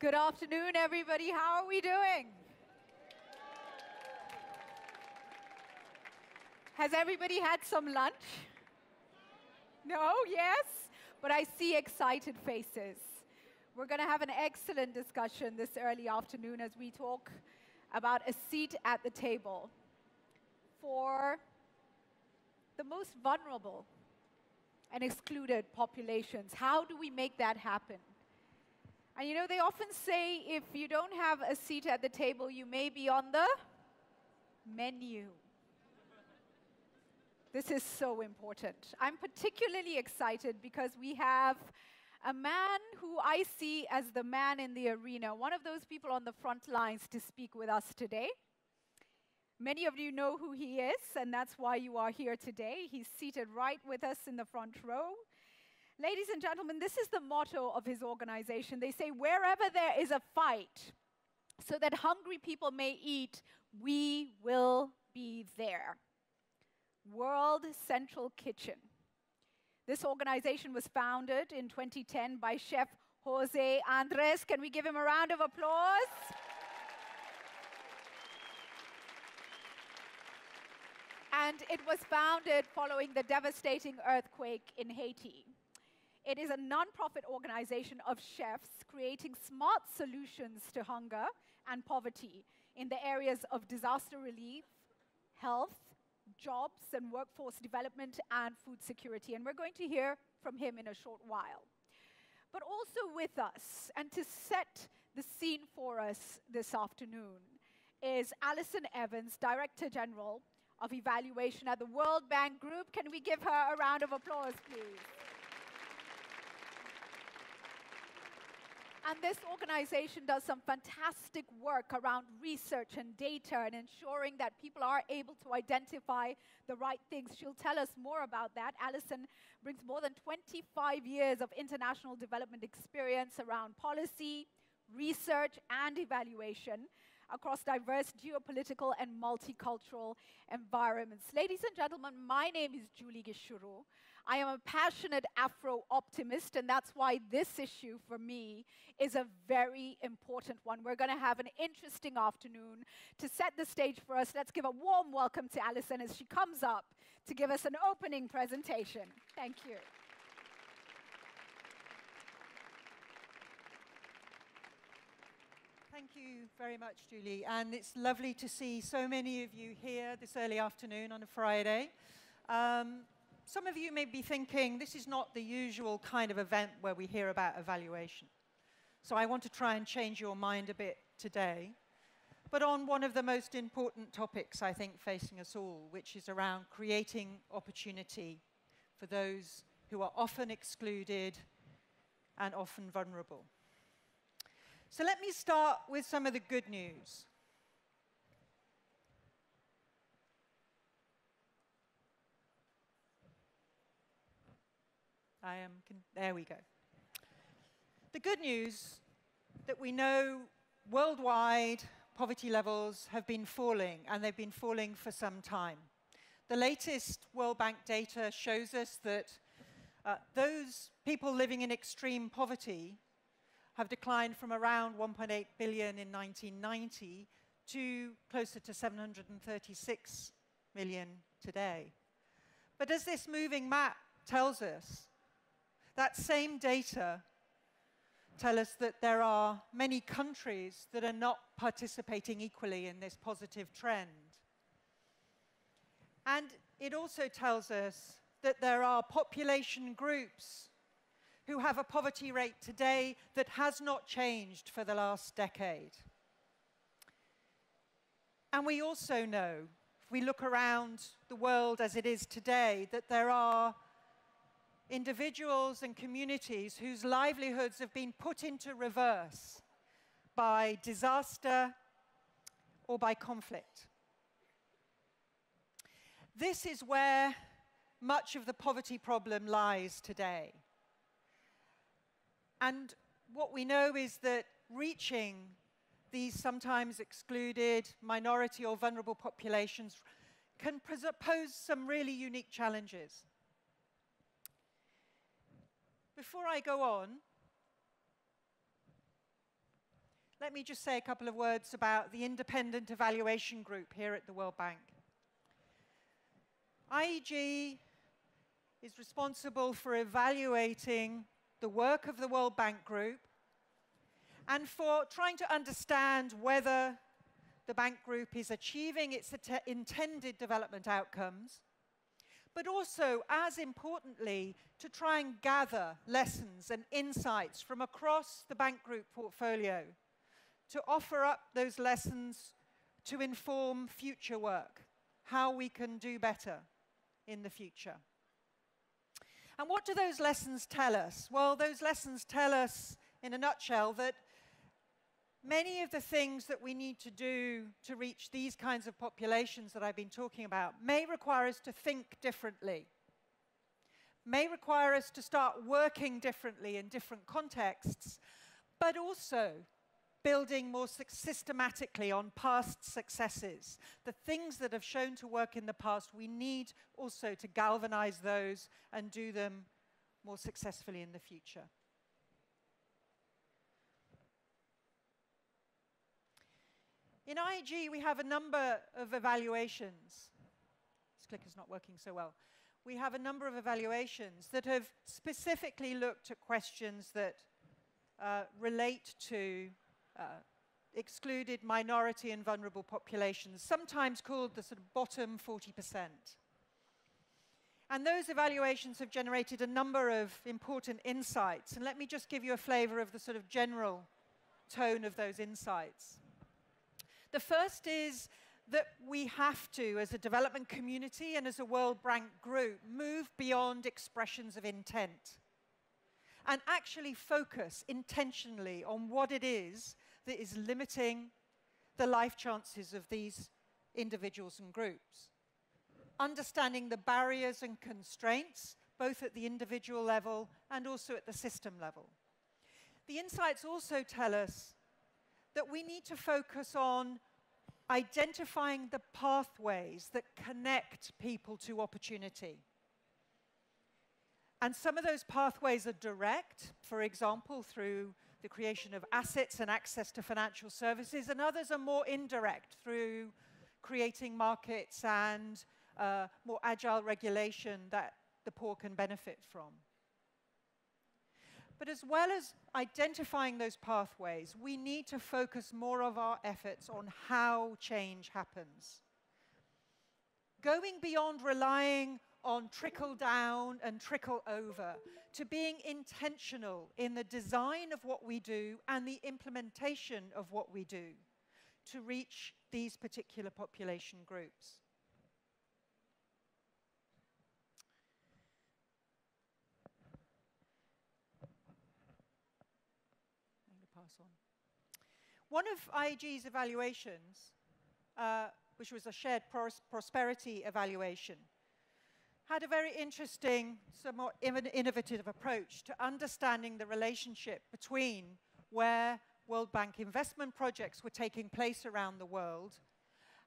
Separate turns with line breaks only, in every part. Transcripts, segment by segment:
Good afternoon, everybody. How are we doing? Has everybody had some lunch? No? Yes? But I see excited faces. We're going to have an excellent discussion this early afternoon as we talk about a seat at the table for the most vulnerable and excluded populations. How do we make that happen? And you know, they often say if you don't have a seat at the table, you may be on the menu. This is so important. I'm particularly excited because we have a man who I see as the man in the arena, one of those people on the front lines to speak with us today. Many of you know who he is, and that's why you are here today. He's seated right with us in the front row. Ladies and gentlemen, this is the motto of his organization. They say, wherever there is a fight, so that hungry people may eat, we will be there. World Central Kitchen. This organization was founded in 2010 by Chef José Andrés. Can we give him a round of applause? And it was founded following the devastating earthquake in Haiti. It is a non-profit organization of chefs creating smart solutions to hunger and poverty in the areas of disaster relief, health, jobs and workforce development, and food security. And we're going to hear from him in a short while. But also with us, and to set the scene for us this afternoon, is Alison Evans, Director General of Evaluation at the World Bank Group. Can we give her a round of applause, please? And this organization does some fantastic work around research and data and ensuring that people are able to identify the right things. She'll tell us more about that. Alison brings more than 25 years of international development experience around policy, research, and evaluation across diverse geopolitical and multicultural environments. Ladies and gentlemen, my name is Julie Gichuru. I am a passionate Afro-optimist, and that's why this issue for me is a very important one. We're going to have an interesting afternoon. To set the stage for us, let's give a warm welcome to Alison as she comes up to give us an opening presentation. Thank you.
Thank you very much, Julie. And it's lovely to see so many of you here this early afternoon on a Friday. Some of you may be thinking, this is not the usual kind of event where we hear about evaluation. So I want to try and change your mind a bit today, but on one of the most important topics, I think, facing us all, which is around creating opportunity for those who are often excluded and often vulnerable. So let me start with some of the good news. There we go. The good news that we know worldwide poverty levels have been falling, and they've been falling for some time. The latest World Bank data shows us that those people living in extreme poverty have declined from around 1.8 billion in 1990 to closer to 736 million today. But as this moving map tells us, that same data tell us that there are many countries that are not participating equally in this positive trend. And it also tells us that there are population groups who have a poverty rate today that has not changed for the last decade. And we also know, if we look around the world as it is today, that there are individuals and communities whose livelihoods have been put into reverse by disaster or by conflict. This is where much of the poverty problem lies today. And what we know is that reaching these sometimes excluded minority or vulnerable populations can pose some really unique challenges. Before I go on, let me just say a couple of words about the independent evaluation group here at the World Bank. IEG is responsible for evaluating the work of the World Bank Group and for trying to understand whether the bank group is achieving its intended development outcomes, but also, as importantly, to try and gather lessons and insights from across the bank group portfolio to offer up those lessons to inform future work, how we can do better in the future. And what do those lessons tell us? Well, those lessons tell us, in a nutshell, that many of the things that we need to do to reach these kinds of populations that I've been talking about may require us to think differently, may require us to start working differently in different contexts, but also building more systematically on past successes. The things that have shown to work in the past, we need also to galvanize those and do them more successfully in the future. In IEG, we have a number of evaluations. This clicker's not working so well. We have a number of evaluations that have specifically looked at questions that relate to excluded minority and vulnerable populations, sometimes called the sort of bottom 40%. And those evaluations have generated a number of important insights. And let me just give you a flavor of the sort of general tone of those insights. The first is that we have to, as a development community and as a World Bank group, move beyond expressions of intent and actually focus intentionally on what it is that is limiting the life chances of these individuals and groups. Understanding the barriers and constraints, both at the individual level and also at the system level. The insights also tell us that we need to focus on identifying the pathways that connect people to opportunity. And some of those pathways are direct, for example, through the creation of assets and access to financial services, and others are more indirect, through creating markets and more agile regulation that the poor can benefit from. But as well as identifying those pathways, we need to focus more of our efforts on how change happens. Going beyond relying on trickle down and trickle over to being intentional in the design of what we do and the implementation of what we do to reach these particular population groups. One of IEG's evaluations, which was a shared prosperity evaluation, had a very interesting, somewhat innovative approach to understanding the relationship between where World Bank investment projects were taking place around the world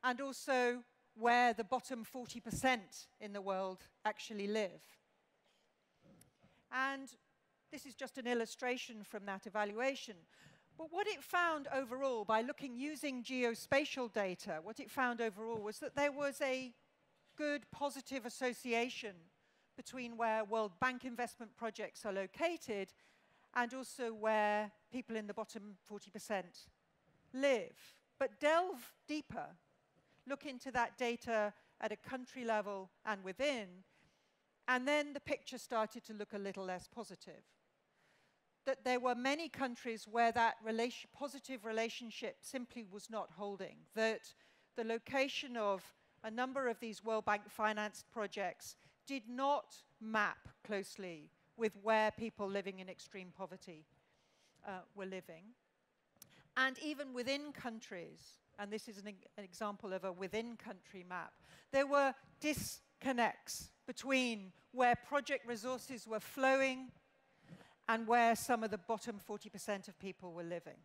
and also where the bottom 40% in the world actually live. And this is just an illustration from that evaluation. But what it found overall, by using geospatial data, what it found overall was that there was a good positive association between where World Bank investment projects are located and also where people in the bottom 40% live. But delve deeper, look into that data at a country level and within, and then the picture started to look a little less positive. That there were many countries where that positive relationship simply was not holding, that the location of a number of these World Bank financed projects did not map closely with where people living in extreme poverty were living. And even within countries, and this is an example of a within-country map, there were disconnects between where project resources were flowing and where some of the bottom 40% of people were living.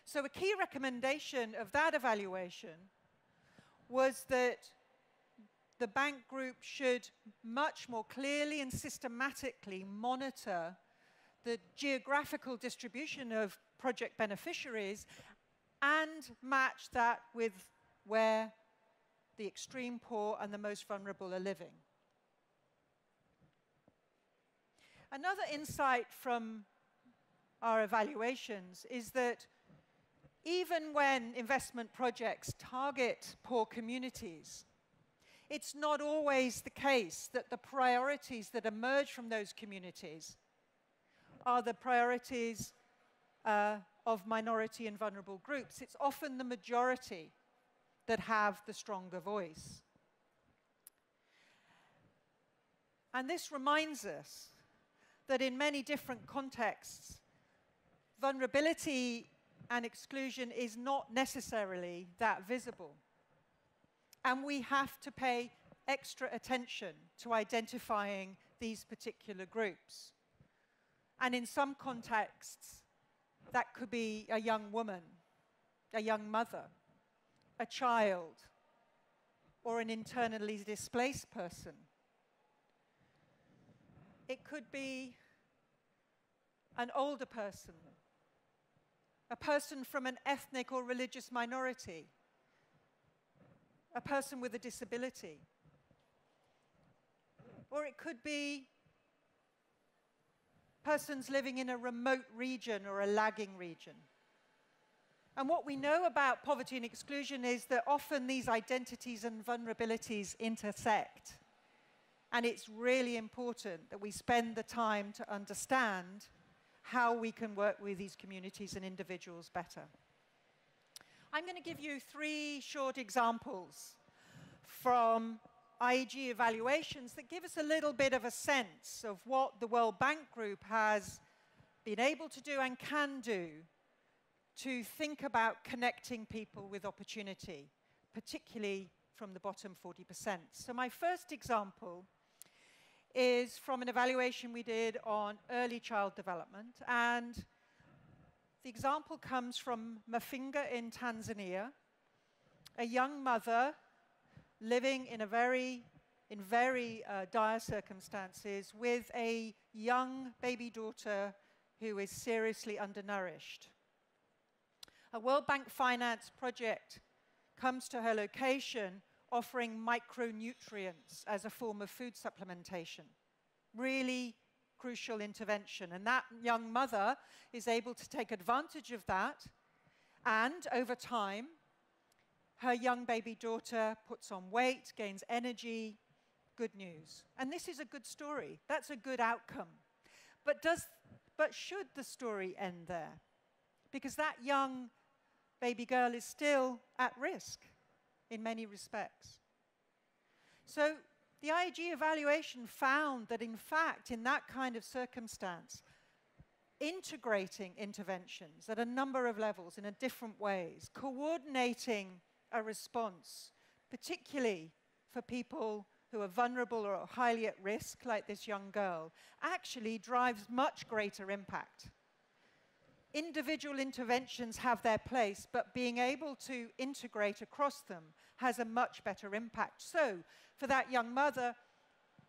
So a key recommendation of that evaluation was that the bank group should much more clearly and systematically monitor the geographical distribution of project beneficiaries and match that with where the extreme poor and the most vulnerable are living. Another insight from our evaluations is that even when investment projects target poor communities, it's not always the case that the priorities that emerge from those communities are the priorities of minority and vulnerable groups. It's often the majority that have the stronger voice. And this reminds us that in many different contexts, vulnerability and exclusion is not necessarily that visible. And we have to pay extra attention to identifying these particular groups. And in some contexts, that could be a young woman, a young mother, a child, or an internally displaced person. It could be an older person, a person from an ethnic or religious minority, a person with a disability. Or it could be persons living in a remote region or a lagging region. And what we know about poverty and exclusion is that often these identities and vulnerabilities intersect. And it's really important that we spend the time to understand how we can work with these communities and individuals better. I'm going to give you 3 short examples from IEG evaluations that give us a little bit of a sense of what the World Bank Group has been able to do and can do to think about connecting people with opportunity, particularly from the bottom 40%. So my first example is from an evaluation we did on early child development, and the example comes from Mafinga in Tanzania, a young mother living in very dire circumstances with a young baby daughter who is seriously undernourished. A World Bank finance project comes to her location offering micronutrients as a form of food supplementation. Really crucial intervention. And that young mother is able to take advantage of that, and over time, her young baby daughter puts on weight, gains energy. Good news. And this is a good story. That's a good outcome. But should the story end there? Because that young baby girl is still at risk in many respects. So the IEG evaluation found that, in fact, in that kind of circumstance, integrating interventions at a number of levels in different ways, coordinating a response, particularly for people who are vulnerable or highly at risk, like this young girl, actually drives much greater impact. Individual interventions have their place, but being able to integrate across them has a much better impact. So, for that young mother,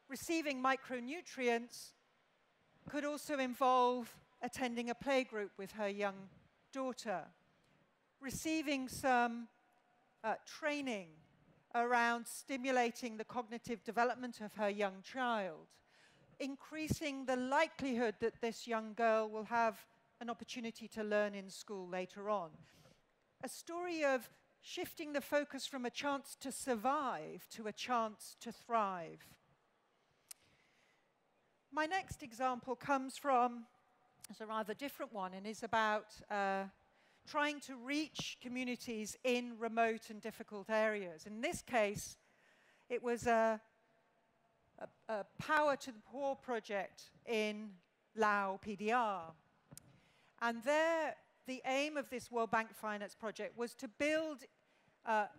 receiving micronutrients could also involve attending a playgroup with her young daughter, receiving some training around stimulating the cognitive development of her young child, increasing the likelihood that this young girl will have an opportunity to learn in school later on. A story of shifting the focus from a chance to survive to a chance to thrive. My next example comes from, it's a rather different one, and is about trying to reach communities in remote and difficult areas. In this case, it was a Power to the Poor project in Lao PDR. And there, the aim of this World Bank Finance project was to build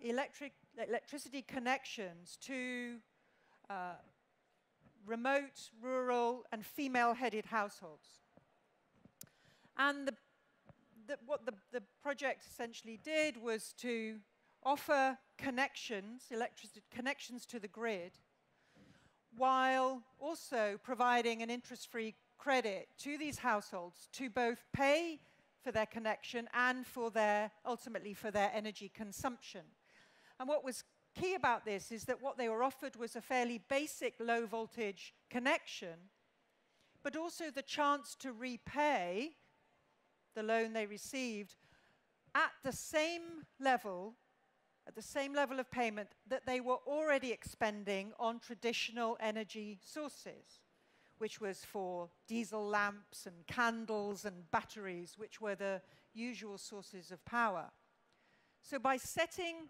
electricity connections to remote, rural, and female-headed households. And what the project essentially did was to offer connections, electricity connections to the grid, while also providing an interest-free credit to these households to both pay for their connection and for ultimately for their energy consumption. And what was key about this is that what they were offered was a fairly basic low-voltage connection, but also the chance to repay the loan they received at the same level of payment that they were already expending on traditional energy sources, which was for diesel lamps and candles and batteries, which were the usual sources of power. So by setting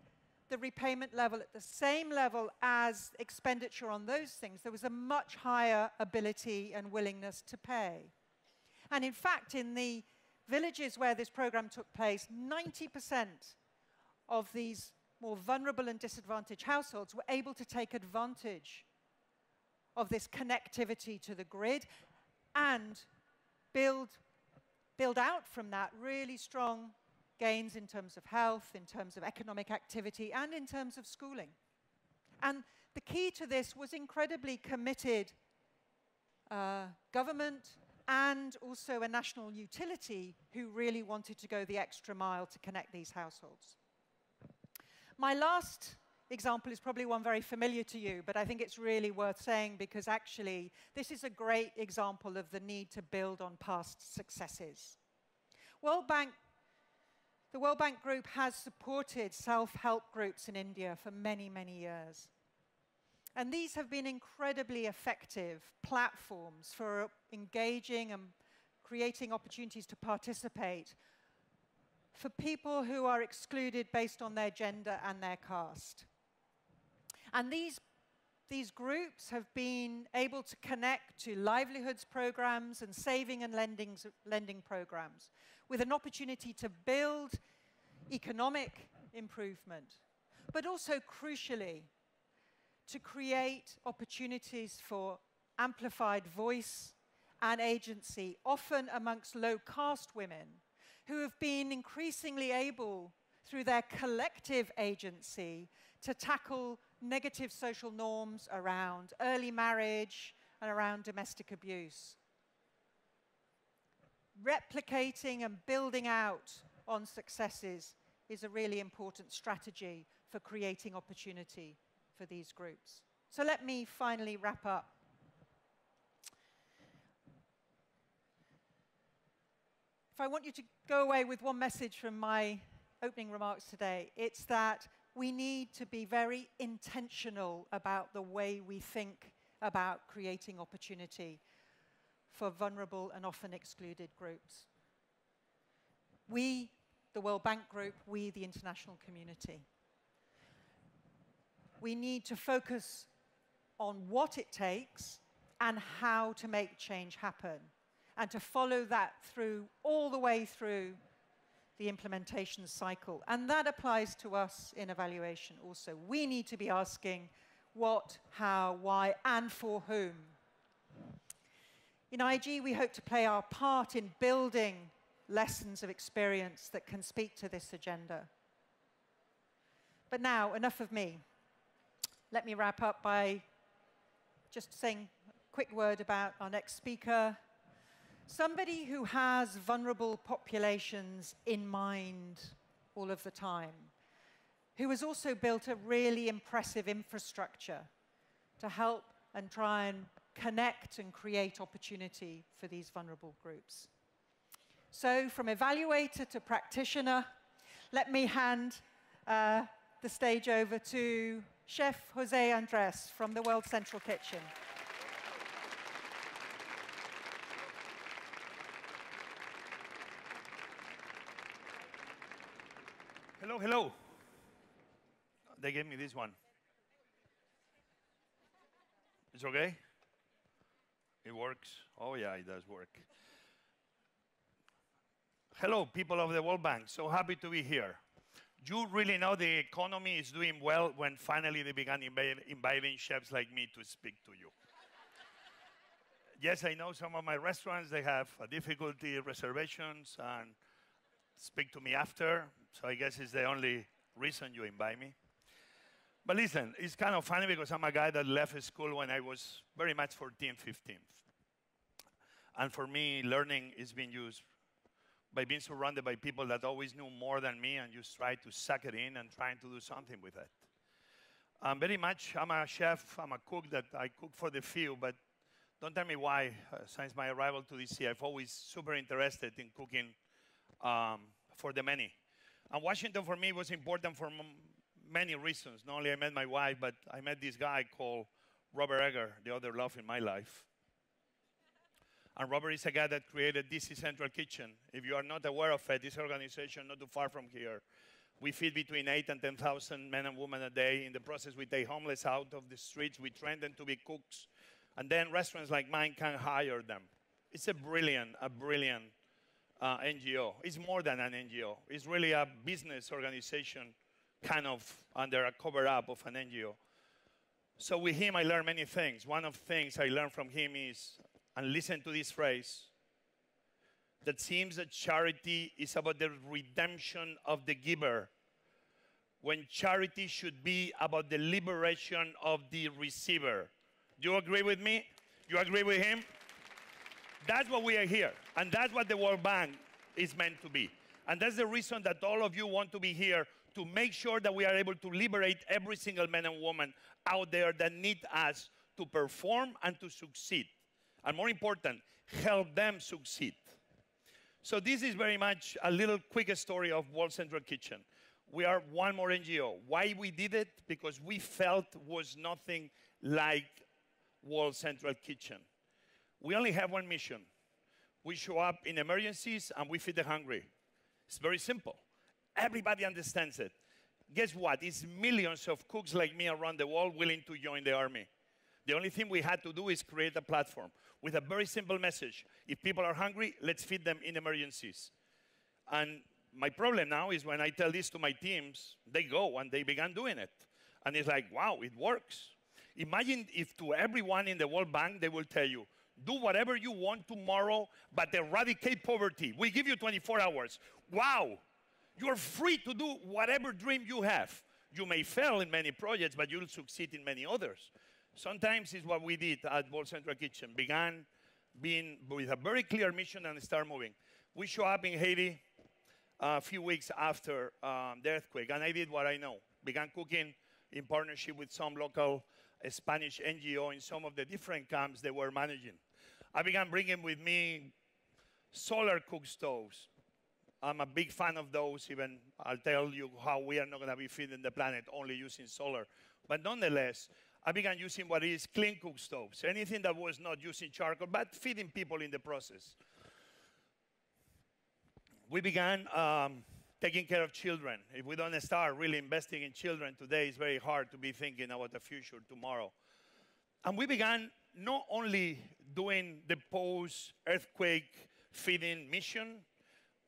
the repayment level at the same level as expenditure on those things, there was a much higher ability and willingness to pay. And in fact, in the villages where this program took place, 90% of these more vulnerable and disadvantaged households were able to take advantage of this connectivity to the grid and build out from that really strong gains in terms of health, in terms of economic activity, and in terms of schooling. And the key to this was incredibly committed government and also a national utility who really wanted to go the extra mile to connect these households. My last example is probably one very familiar to you, but I think it's really worth saying because actually this is a great example of the need to build on past successes. The World Bank Group has supported self-help groups in India for many, many years. And these have been incredibly effective platforms for engaging and creating opportunities to participate for people who are excluded based on their gender and their caste. And these groups have been able to connect to livelihoods programs and saving and lending programs with an opportunity to build economic improvement, but also crucially, to create opportunities for amplified voice and agency, often amongst low-caste women, who have been increasingly able, through their collective agency, to tackle negative social norms around early marriage and around domestic abuse. Replicating and building out on successes is a really important strategy for creating opportunity for these groups. So let me finally wrap up. If I want you to go away with one message from my opening remarks today, it's that we need to be very intentional about the way we think about creating opportunity for vulnerable and often excluded groups. We, the World Bank Group, we, the international community. We need to focus on what it takes and how to make change happen, and to follow that through, all the way through the implementation cycle. And that applies to us in evaluation also. We need to be asking what, how, why, and for whom. In IEG, we hope to play our part in building lessons of experience that can speak to this agenda. But now, enough of me. Let me wrap up by just saying a quick word about our next speaker. Somebody who has vulnerable populations in mind all of the time, who has also built a really impressive infrastructure to help and try and connect and create opportunity for these vulnerable groups. So from evaluator to practitioner, let me hand the stage over to Chef José Andrés from the World Central Kitchen.
Hello, hello. They gave me this one. It's okay? It works? Oh yeah, it does work. Hello, people of the World Bank. So happy to be here. You really know the economy is doing well when finally they began inviting chefs like me to speak to you. Yes, I know some of my restaurants, they have difficulty reservations and speak to me after, so I guess it's the only reason you invite me. But listen, it's kind of funny because I'm a guy that left school when I was very much 14, 15. And for me, learning is being used by being surrounded by people that always knew more than me and just try to suck it in and trying to do something with it. Very much, I'm a chef, I'm a cook that I cook for the few, but don't tell me why. Since my arrival to DC, I've always super interested in cooking for the many. And Washington for me was important for many reasons. Not only I met my wife, but I met this guy called Robert Egger, the other love in my life. And Robert is a guy that created DC Central Kitchen. If you are not aware of it, this organization not too far from here, we feed between 8,000 and 10,000 men and women a day. In the process, we take homeless out of the streets. We train them to be cooks. And then restaurants like mine can hire them. It's a brilliant NGO. It's more than an NGO. It's really a business organization kind of under a cover-up of an NGO. So with him, I learned many things. One of the things I learned from him is, and listen to this phrase, that seems that charity is about the redemption of the giver, when charity should be about the liberation of the receiver. Do you agree with me? You agree with him? That's what we are here, and that's what the World Bank is meant to be. And that's the reason that all of you want to be here, to make sure that we are able to liberate every single man and woman out there that need us to perform and to succeed. And more important, help them succeed. So this is very much a little quick story of World Central Kitchen. We are one more NGO. Why we did it? Because we felt was nothing like World Central Kitchen. We only have one mission. We show up in emergencies and we feed the hungry. It's very simple. Everybody understands it. Guess what? It's millions of cooks like me around the world willing to join the army. The only thing we had to do is create a platform with a very simple message. If people are hungry, let's feed them in emergencies. And my problem now is when I tell this to my teams, they go and they began doing it. And it's like, wow, it works. Imagine if to everyone in the World Bank, they will tell you, do whatever you want tomorrow, but eradicate poverty. We give you 24 hours. Wow, you're free to do whatever dream you have. You may fail in many projects, but you'll succeed in many others. Sometimes it's what we did at World Central Kitchen. Began being with a very clear mission and start moving. We show up in Haiti a few weeks after the earthquake, and I did what I know. Began cooking in partnership with some local Spanish NGO in some of the different camps they were managing. I began bringing with me solar cook stoves. I'm a big fan of those, even I'll tell you how we are not going to be feeding the planet only using solar. But nonetheless, I began using what is clean cook stoves, anything that was not using charcoal, but feeding people in the process. We began taking care of children. If we don't start really investing in children today, it's very hard to be thinking about the future tomorrow. And we began not only doing the post-earthquake feeding mission,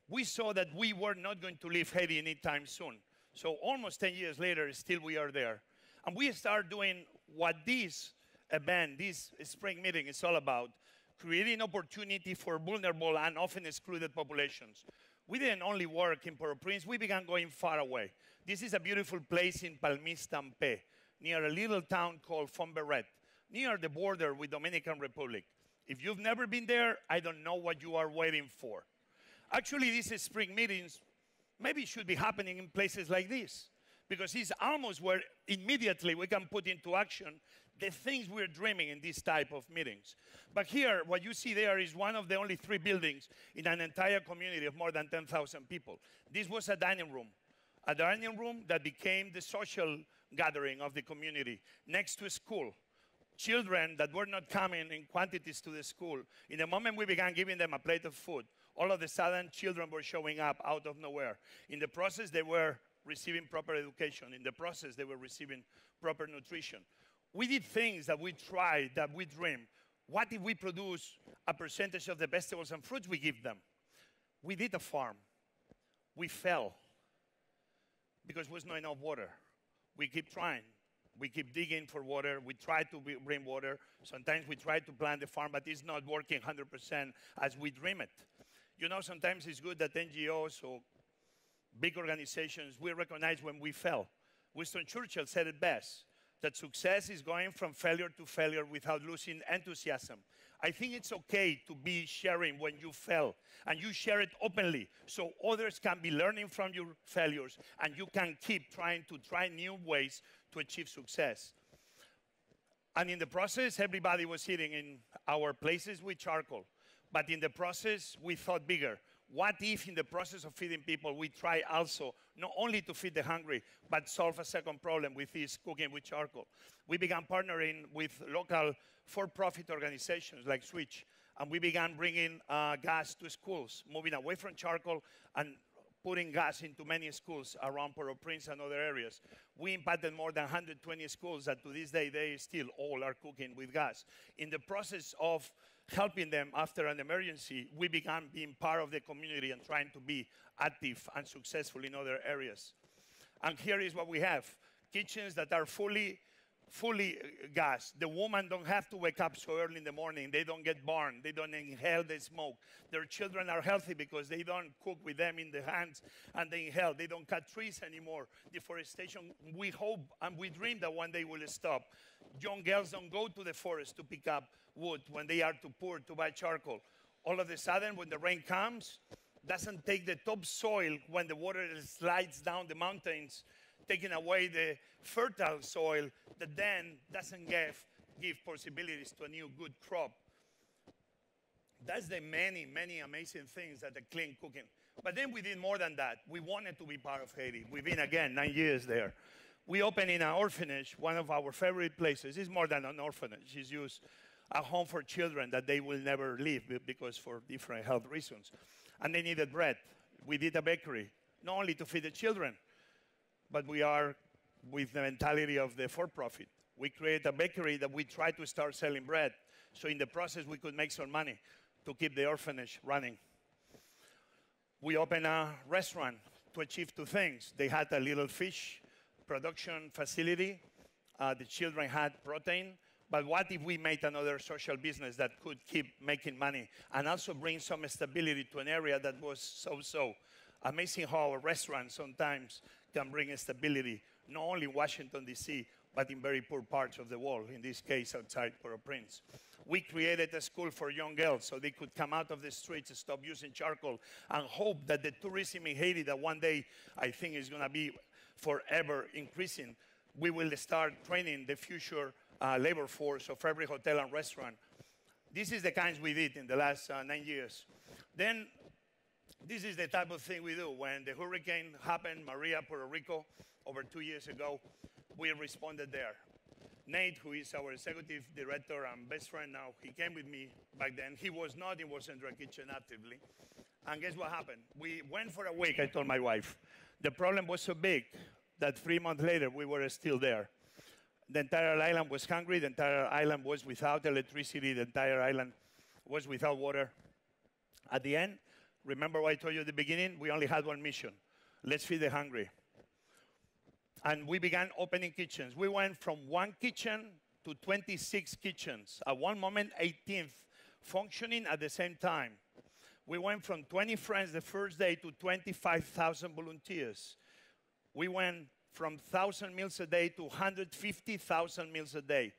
we saw that we were not going to leave Haiti anytime soon. So almost 10 years later, still we are there. And we started doing what this event, this spring meeting is all about, creating opportunity for vulnerable and often excluded populations. We didn't only work in Port-au-Prince, we began going far away. This is a beautiful place in Palmis-Tampé, near a little town called Fomberet, near the border with Dominican Republic. If you've never been there, I don't know what you are waiting for. Actually, these spring meetings maybe should be happening in places like this, because it's almost where immediately we can put into action the things we're dreaming in this type of meetings. But here, what you see there is one of the only 3 buildings in an entire community of more than 10,000 people. This was a dining room that became the social gathering of the community next to a school. Children that were not coming in quantities to the school, in the moment we began giving them a plate of food, all of a sudden children were showing up out of nowhere. In the process, they were receiving proper education. In the process, they were receiving proper nutrition. We did things that we tried, that we dreamed. What if we produce a percentage of the vegetables and fruits we give them? We did a farm. We fell because there was not enough water. We keep trying. We keep digging for water. We try to bring water. Sometimes we try to plant the farm, but it's not working 100% as we dream it. You know, sometimes it's good that NGOs or big organizations, we recognize when we fail. Winston Churchill said it best, that success is going from failure to failure without losing enthusiasm. I think it's okay to be sharing when you fail, and you share it openly so others can be learning from your failures, and you can keep trying to try new ways to achieve success. And in the process, everybody was eating in our places with charcoal. But in the process, we thought bigger. What if in the process of feeding people, we try also not only to feed the hungry, but solve a second problem with this cooking with charcoal? We began partnering with local for-profit organizations like Switch, and we began bringing gas to schools, moving away from charcoal and putting gas into many schools around Port-au-Prince and other areas. We impacted more than 120 schools that to this day, they still all are cooking with gas. In the process of helping them after an emergency, we began being part of the community and trying to be active and successful in other areas. And here is what we have. Kitchens that are fully gas. The women don't have to wake up so early in the morning. They don't get burned. They don't inhale the smoke. Their children are healthy because they don't cook with them in the hands and they inhale. They don't cut trees anymore. Deforestation, we hope and we dream that one day will stop. Young girls don't go to the forest to pick up wood when they are too poor to buy charcoal. All of a sudden, when the rain comes, doesn't take the topsoil when the water slides down the mountains, taking away the fertile soil that then doesn't give possibilities to a new good crop. That's the many, many amazing things that the clean cooking. But then we did more than that. We wanted to be part of Haiti. We've been, again, 9 years there. We opened in an orphanage, one of our favorite places. It's more than an orphanage. It's used a home for children that they will never leave because for different health reasons. And they needed bread. We did a bakery, not only to feed the children, but we are with the mentality of the for-profit. We create a bakery that we try to start selling bread. So in the process, we could make some money to keep the orphanage running. We opened a restaurant to achieve two things. They had a little fish production facility. The children had protein. But what if we made another social business that could keep making money and also bring some stability to an area that was so-so? Amazing how a restaurant sometimes can bring stability, not only in Washington, D.C., but in very poor parts of the world, in this case, outside Port-au-Prince. We created a school for young girls so they could come out of the streets and stop using charcoal and hope that the tourism in Haiti that one day I think is going to be forever increasing, we will start training the future labor force of every hotel and restaurant. This is the kinds we did in the last 9 years. Then this is the type of thing we do. When the hurricane happened, Maria, Puerto Rico, over 2 years ago, we responded there. Nate, who is our executive director and best friend now, he came with me back then. He was not in Central Kitchen actively. And guess what happened? We went for a week, I told my wife. The problem was so big that 3 months later, we were still there. The entire island was hungry. The entire island was without electricity. The entire island was without water. At the end, remember what I told you at the beginning? We only had one mission. Let's feed the hungry. And we began opening kitchens. We went from one kitchen to 26 kitchens. At one moment, 18th, functioning at the same time. We went from 20 friends the first day to 25,000 volunteers. We went from 1,000 meals a day to 150,000 meals a day.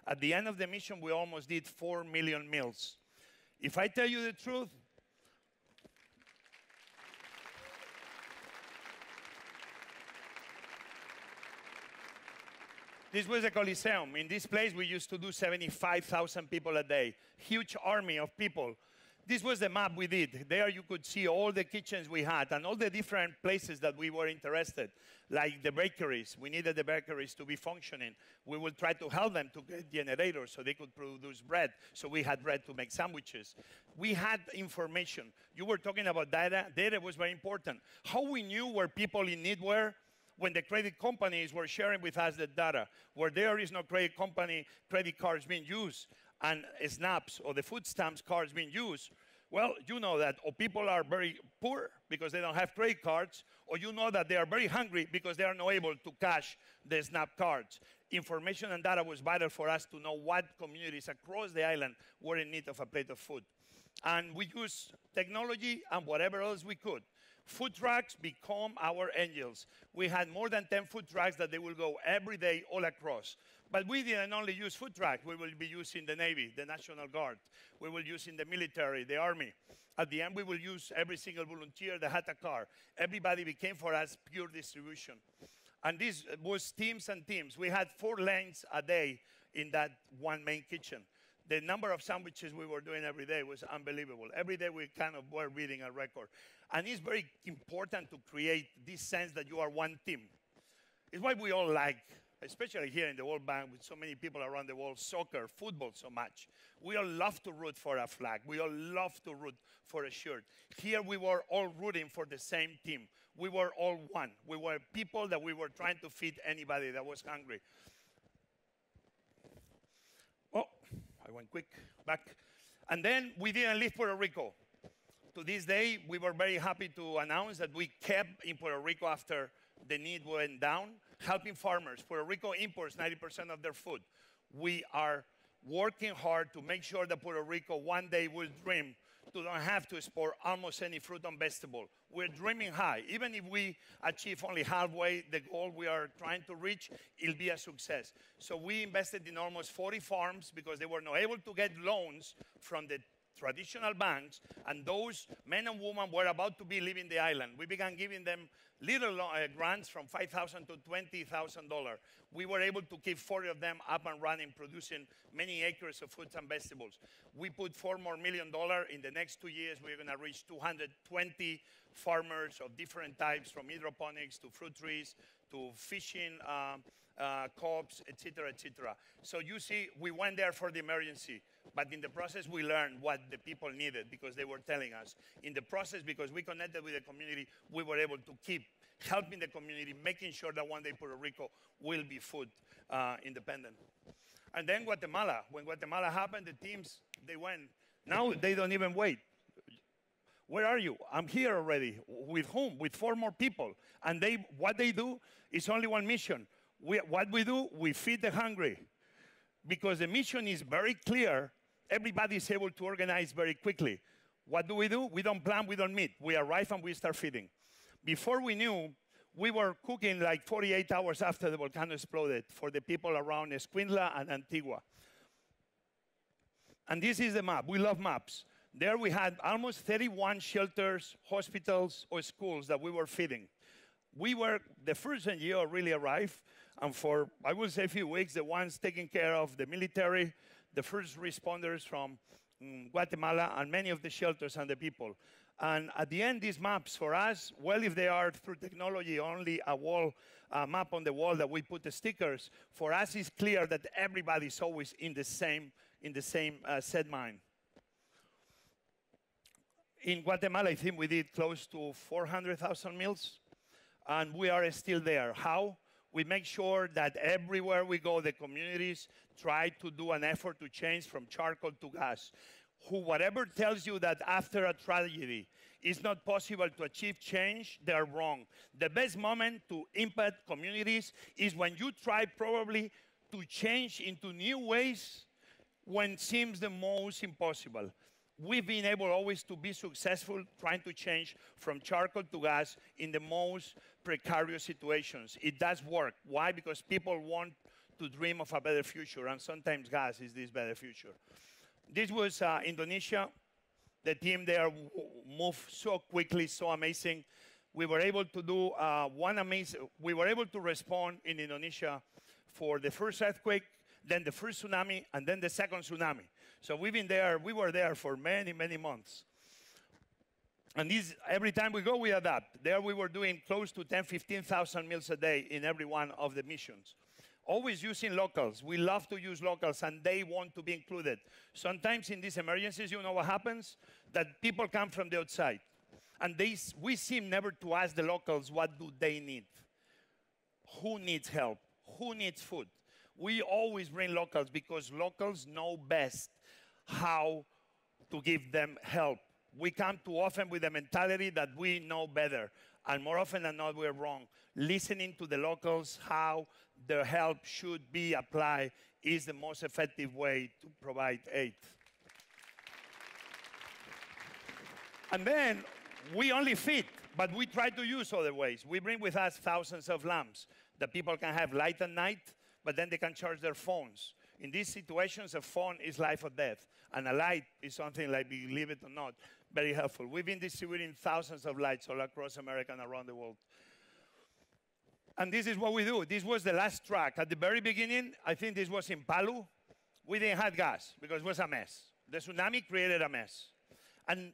At the end of the mission, we almost did 4 million meals. If I tell you the truth, this was a Coliseum. In this place, we used to do 75,000 people a day. Huge army of people. This was the map we did. There you could see all the kitchens we had and all the different places that we were interested, like the bakeries. We needed the bakeries to be functioning. We would try to help them to get generators so they could produce bread, so we had bread to make sandwiches. We had information. You were talking about data. Data was very important. How we knew where people in need were? When the credit companies were sharing with us the data, where there is no credit company, credit cards being used, and snaps or the food stamps cards being used, well, you know that or people are very poor because they don't have credit cards, or you know that they are very hungry because they are not able to cash the SNAP cards. Information and data was vital for us to know what communities across the island were in need of a plate of food. And we used technology and whatever else we could. Food trucks become our angels. We had more than 10 food trucks that they will go every day all across. But we didn't only use food trucks. We will be using the Navy, the National Guard. We will use in the military, the Army. At the end, we will use every single volunteer that had a car. Everybody became for us pure distribution. And this was teams and teams. We had 4 lanes a day in that one main kitchen. The number of sandwiches we were doing every day was unbelievable. Every day we kind of were beating a record. And it's very important to create this sense that you are one team. It's why we all like, especially here in the World Bank with so many people around the world, soccer, football so much. We all love to root for a flag. We all love to root for a shirt. Here we were all rooting for the same team. We were all one. We were people that we were trying to feed anybody that was hungry. Oh, I went quick, back. And then we didn't leave Puerto Rico. To this day, we were very happy to announce that we kept in Puerto Rico after the need went down, helping farmers. Puerto Rico imports 90% of their food. We are working hard to make sure that Puerto Rico one day will dream to don't have to export almost any fruit and vegetable. We're dreaming high. Even if we achieve only halfway the goal we are trying to reach, it'll be a success. So we invested in almost 40 farms because they were not able to get loans from the traditional banks, and those men and women were about to be leaving the island. We began giving them little grants from $5,000 to $20,000. We were able to keep 40 of them up and running, producing many acres of fruits and vegetables. We put $4 more million. In the next 2 years, we're going to reach 220 farmers of different types, from hydroponics to fruit trees to fishing co-ops, et cetera, et cetera. So you see, we went there for the emergency. But in the process, we learned what the people needed because they were telling us. In the process, because we connected with the community, we were able to keep helping the community, making sure that one day Puerto Rico will be food independent. And then Guatemala. When Guatemala happened, the teams, they went. Now they don't even wait. Where are you? I'm here already. With whom? With 4 more people. And what they do is only one mission. What we do, we feed the hungry. Because the mission is very clear, everybody is able to organize very quickly. What do? We don't plan, we don't meet. We arrive and we start feeding. Before we knew, we were cooking like 48 hours after the volcano exploded for the people around Escuintla and Antigua. And this is the map. We love maps. There we had almost 31 shelters, hospitals, or schools that we were feeding. We were, the first NGO really arrived, and for, I would say, a few weeks, the ones taking care of the military, the first responders from Guatemala, and many of the shelters and the people. And at the end, these maps for us, well, if they are through technology, only a map on the wall that we put the stickers, for us it's clear that everybody's always in the same set mind. In Guatemala, I think we did close to 400,000 meals, and we are still there. How? We make sure that everywhere we go, the communities try to do an effort to change from charcoal to gas. Whatever tells you that after a tragedy it's not possible to achieve change, they are wrong. The best moment to impact communities is when you try probably to change into new ways when it seems the most impossible. We've been able always to be successful trying to change from charcoal to gas in the most precarious situations. It does work. Why? Because people want to dream of a better future, and sometimes gas is this better future. This was Indonesia. The team there moved so quickly, so amazing. We were able to do we were able to respond in Indonesia for the first earthquake, then the first tsunami, and then the second tsunami. So we were there for many, many months. And every time we go, we adapt. There we were doing close to 10,000, 15,000 meals a day in every one of the missions. Always using locals. We love to use locals, and they want to be included. Sometimes in these emergencies, you know what happens? That people come from the outside. And we seem never to ask the locals, what do they need? Who needs help? Who needs food? We always bring locals because locals know best how to give them help. We come too often with the mentality that we know better. And more often than not, we're wrong. Listening to the locals, how their help should be applied, is the most effective way to provide aid. And then we only feed. But we try to use other ways. We bring with us thousands of lamps that people can have light at night, but then they can charge their phones. In these situations, a phone is life or death, and a light is something like, believe it or not, very helpful. We've been distributing thousands of lights all across America and around the world. And this is what we do. This was the last track. At the very beginning, I think this was in Palu. We didn't have gas because it was a mess. The tsunami created a mess.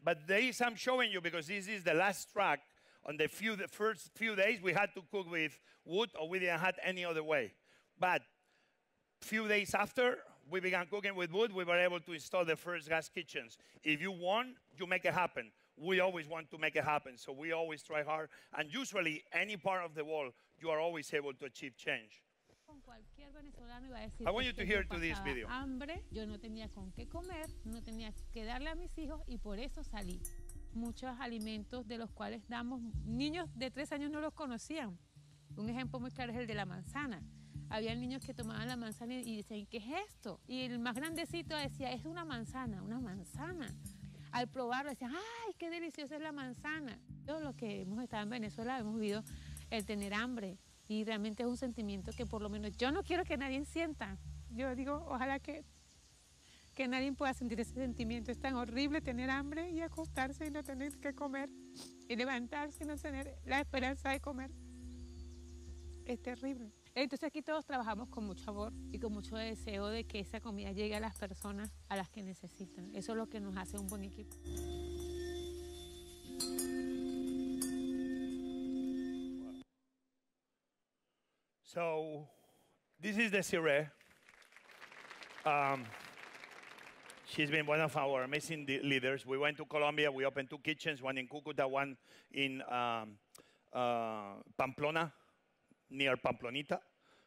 But days I'm showing you because this is the last track. On the first few days, we had to cook with wood or we didn't have any other way. But few days after we began cooking with wood, we were able to install the first gas kitchens. If you want, you make it happen. We always want to make it happen, so we always try hard. And usually, any part of the world, you are always able to achieve change. I want you to hear to this video.
Hambre, yo no tenía con qué comer, no tenía que darle a mis hijos y por eso salí. Muchos alimentos de los cuales damos, niños de 3 años no los conocían. Un ejemplo muy claro es el de la manzana. Había niños que tomaban la manzana y decían, ¿qué es esto? Y el más grandecito decía, es una manzana, una manzana. Al probarlo decían, ¡ay, qué deliciosa es la manzana! Todos los que hemos estado en Venezuela hemos vivido el tener hambre y realmente es un sentimiento que por lo menos yo no quiero que nadie sienta. Yo digo, ojalá que nadie pueda sentir ese sentimiento. Es tan horrible tener hambre y acostarse y no tener que comer y levantarse y no tener la esperanza de comer. Es terrible. Entonces aquí todos trabajamos con mucho amor y con mucho deseo de que esa comida llegue a las personas a las que necesitan. Eso es lo que nos hace un buen equipo.
So, this is Desiree. She's been one of our amazing leaders. We went to Colombia. We opened 2 kitchens, one in Cúcuta, one in Pamplona, near Pamplonita.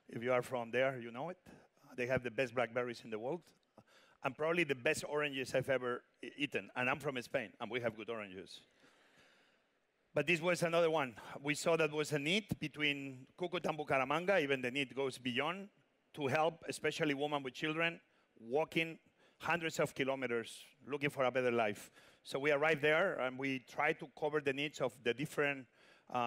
If you are from there, you know it. They have the best blackberries in the world and probably the best oranges I've ever eaten. And I'm from Spain, and we have good oranges. But this was another one. We saw that was a need between Cúcuta and Bucaramanga. Even the need goes beyond to help, especially women with children, walking hundreds of kilometers looking for a better life. So we arrived there, and we tried to cover the needs of the different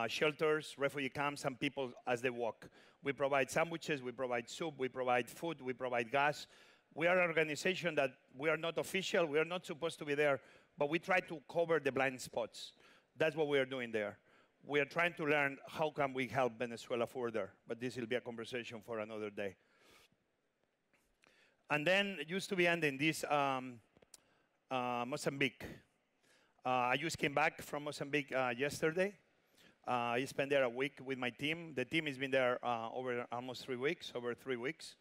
shelters, refugee camps, and people as they walk. We provide sandwiches, we provide soup, we provide food, we provide gas. We are an organization that we are not official, we are not supposed to be there, but we try to cover the blind spots. That's what we are doing there. We are trying to learn how can we help Venezuela further, but this will be a conversation for another day. And then it used to be ending this Mozambique. I just came back from Mozambique yesterday. I spent there a week with my team. The team has been there over almost 3 weeks, over 3 weeks.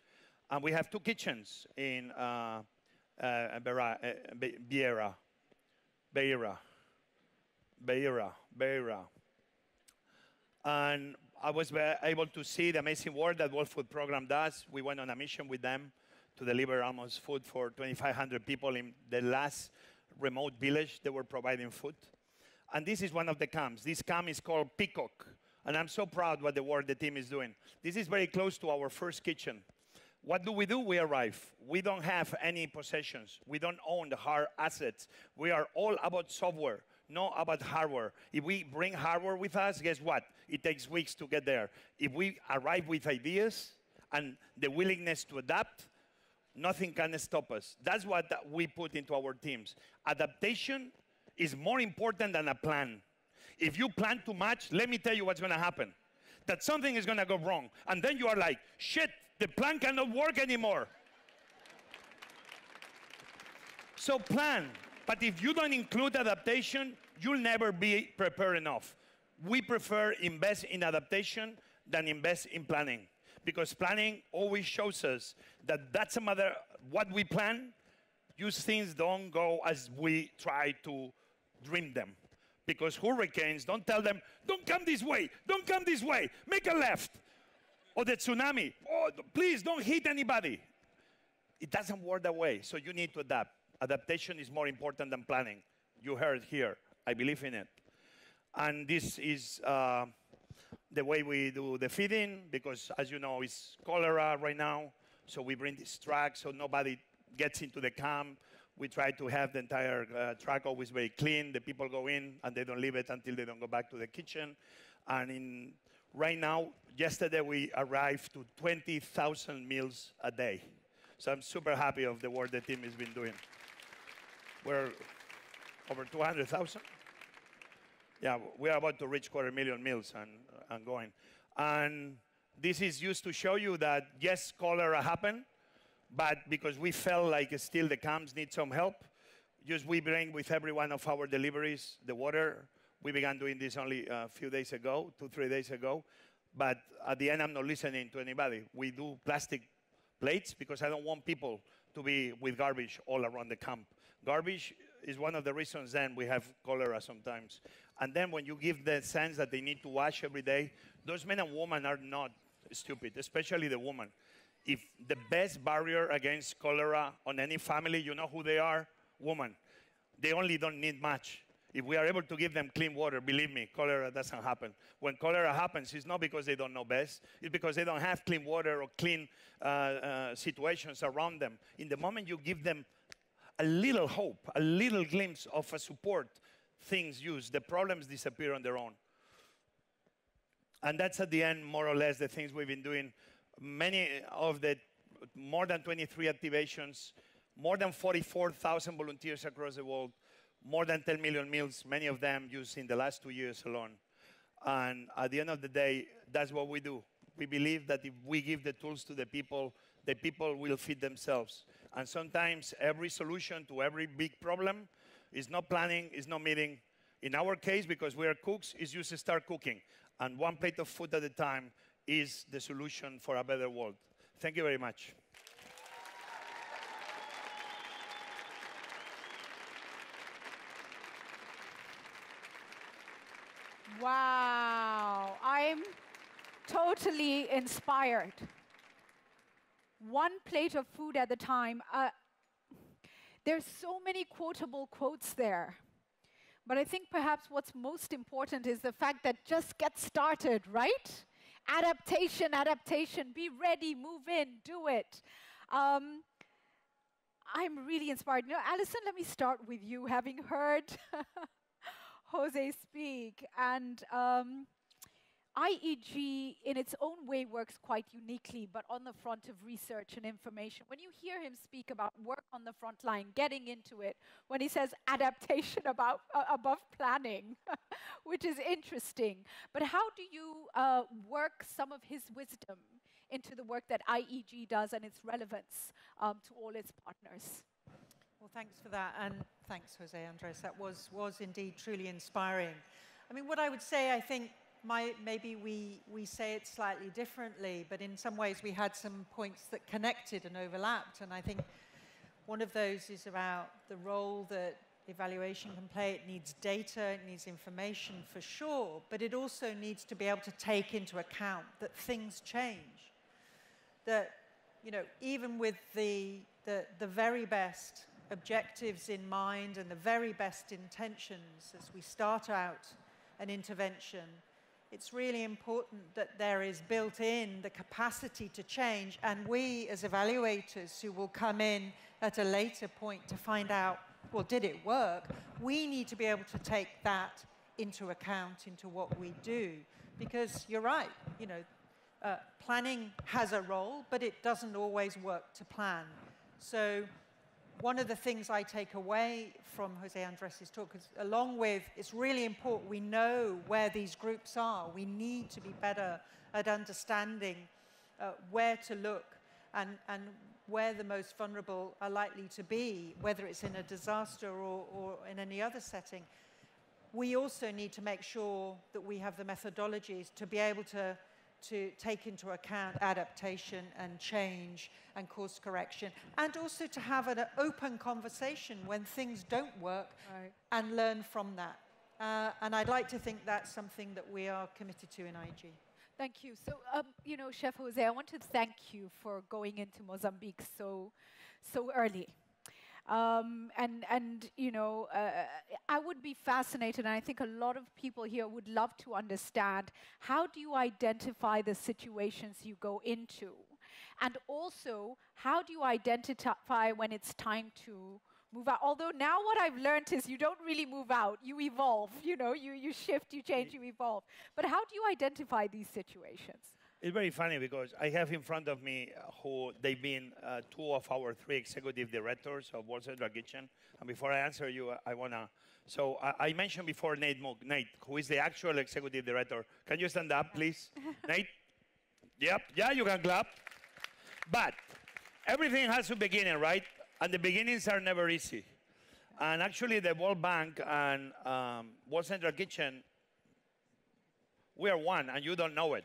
And we have 2 kitchens in Beira. And I was able to see the amazing work that World Food Program does. We went on a mission with them to deliver almost food for 2,500 people in the last remote village. They were providing food. And this is one of the camps. This camp is called Peacock. And I'm so proud what the work the team is doing. This is very close to our first kitchen. What do? We arrive. We don't have any possessions. We don't own the hard assets. We are all about software, not about hardware. If we bring hardware with us, guess what? It takes weeks to get there. If we arrive with ideas and the willingness to adapt, nothing can stop us. That's what we put into our teams. Adaptation is more important than a plan. If you plan too much, let me tell you what's going to happen. That something is going to go wrong. And then you are like, shit, the plan cannot work anymore. So plan. But if you don't include adaptation, you'll never be prepared enough. We prefer invest in adaptation than invest in planning. Because planning always shows us that that's a matter what we plan, use things don't go as we try to dream them. Because hurricanes, don't tell them, don't come this way, don't come this way, make a left. Or the tsunami, oh, please don't hit anybody. It doesn't work that way, so you need to adapt. Adaptation is more important than planning. You heard here, I believe in it. And this is the way we do the feeding, because as you know, it's cholera right now, so we bring this truck so nobody gets into the camp. We try to have the entire truck always very clean. The people go in and they don't leave it until they don't go back to the kitchen. And right now, yesterday we arrived to 20,000 meals a day. So I'm super happy of the work the team has been doing. We're over 200,000. Yeah, we are about to reach 250,000 meals and going. And this is used to show you that, yes, cholera happened, but because we felt like still the camps need some help, just we bring with every one of our deliveries the water. We began doing this only a few days ago, 2-3 days ago. But at the end, I'm not listening to anybody. We do plastic plates because I don't want people to be with garbage all around the camp. Garbage is one of the reasons then we have cholera sometimes. And then when you give the sense that they need to wash every day, those men and women are not stupid, especially the woman. If the best barrier against cholera on any family, you know who they are? Women. They only don't need much. If we are able to give them clean water, believe me, cholera doesn't happen. When cholera happens, it's not because they don't know best. It's because they don't have clean water or clean situations around them. In the moment you give them a little hope, a little glimpse of a support, things use, the problems disappear on their own. And that's at the end, more or less, the things we've been doing. Many of the more than 23 activations, more than 44,000 volunteers across the world, more than 10 million meals, many of them used in the last 2 years alone. And at the end of the day, that's what we do. We believe that if we give the tools to the people will feed themselves. And sometimes every solution to every big problem is not planning, is not meeting. In our case, because we are cooks, is just to start cooking. And one plate of food at a time is the solution for a better world. Thank you very much.
Wow, I'm totally inspired. One plate of food at a time. There's so many quotable quotes there. But I think perhaps what's most important is the fact that just get started, right? Adaptation, adaptation, be ready, move in, do it. I'm really inspired. You know, Alison, let me start with you, having heard Jose speak. And IEG, in its own way, works quite uniquely, but on the front of research and information. When you hear him speak about work on the front line, getting into it, when he says adaptation above planning, which is interesting. But how do you work some of his wisdom into the work that IEG does and its relevance to all its partners?
Well, thanks for that, and thanks, Jose Andres. That was indeed truly inspiring. I mean, what I would say, I think, maybe we say it slightly differently, but in some ways we had some points that connected and overlapped, and I think one of those is about the role that evaluation can play. It needs data, it needs information for sure, but it also needs to be able to take into account that things change. That, you know, even with the very best objectives in mind and the very best intentions as we start out an intervention, it's really important that there is built in the capacity to change, and we as evaluators who will come in at a later point to find out, well, did it work? We need to be able to take that into account into what we do, because you're right, you know, planning has a role, but it doesn't always work to plan. So one of the things I take away from Jose Andres' talk is, along with, it's really important we know where these groups are. We need to be better at understanding where to look and where the most vulnerable are likely to be, whether it's in a disaster or in any other setting. We also need to make sure that we have the methodologies to be able to take into account adaptation and change and course correction, and also to have an open conversation when things don't work, right, and learn from that. And I'd like to think that's something that we are committed to in IEG.
Thank you. So, you know, Chef Jose, I want to thank you for going into Mozambique so early. And you know, I would be fascinated, and I think a lot of people here would love to understand, how do you identify the situations you go into? And also, how do you identify when it's time to move out. Although now what I've learned is you don't really move out, you evolve. You know, you shift, you change, you evolve. But how do you identify these situations?
It's very funny because I have in front of me who they've been two of our three executive directors of World Central Kitchen. And before I answer you, I want to. So I mentioned before Nate Mook. Nate, who is the actual executive director. Can you stand up, please? Nate? Yep. Yeah, you can clap. But everything has a beginning, right? And the beginnings are never easy. And actually, the World Bank and World Central Kitchen, we are one, and you don't know it.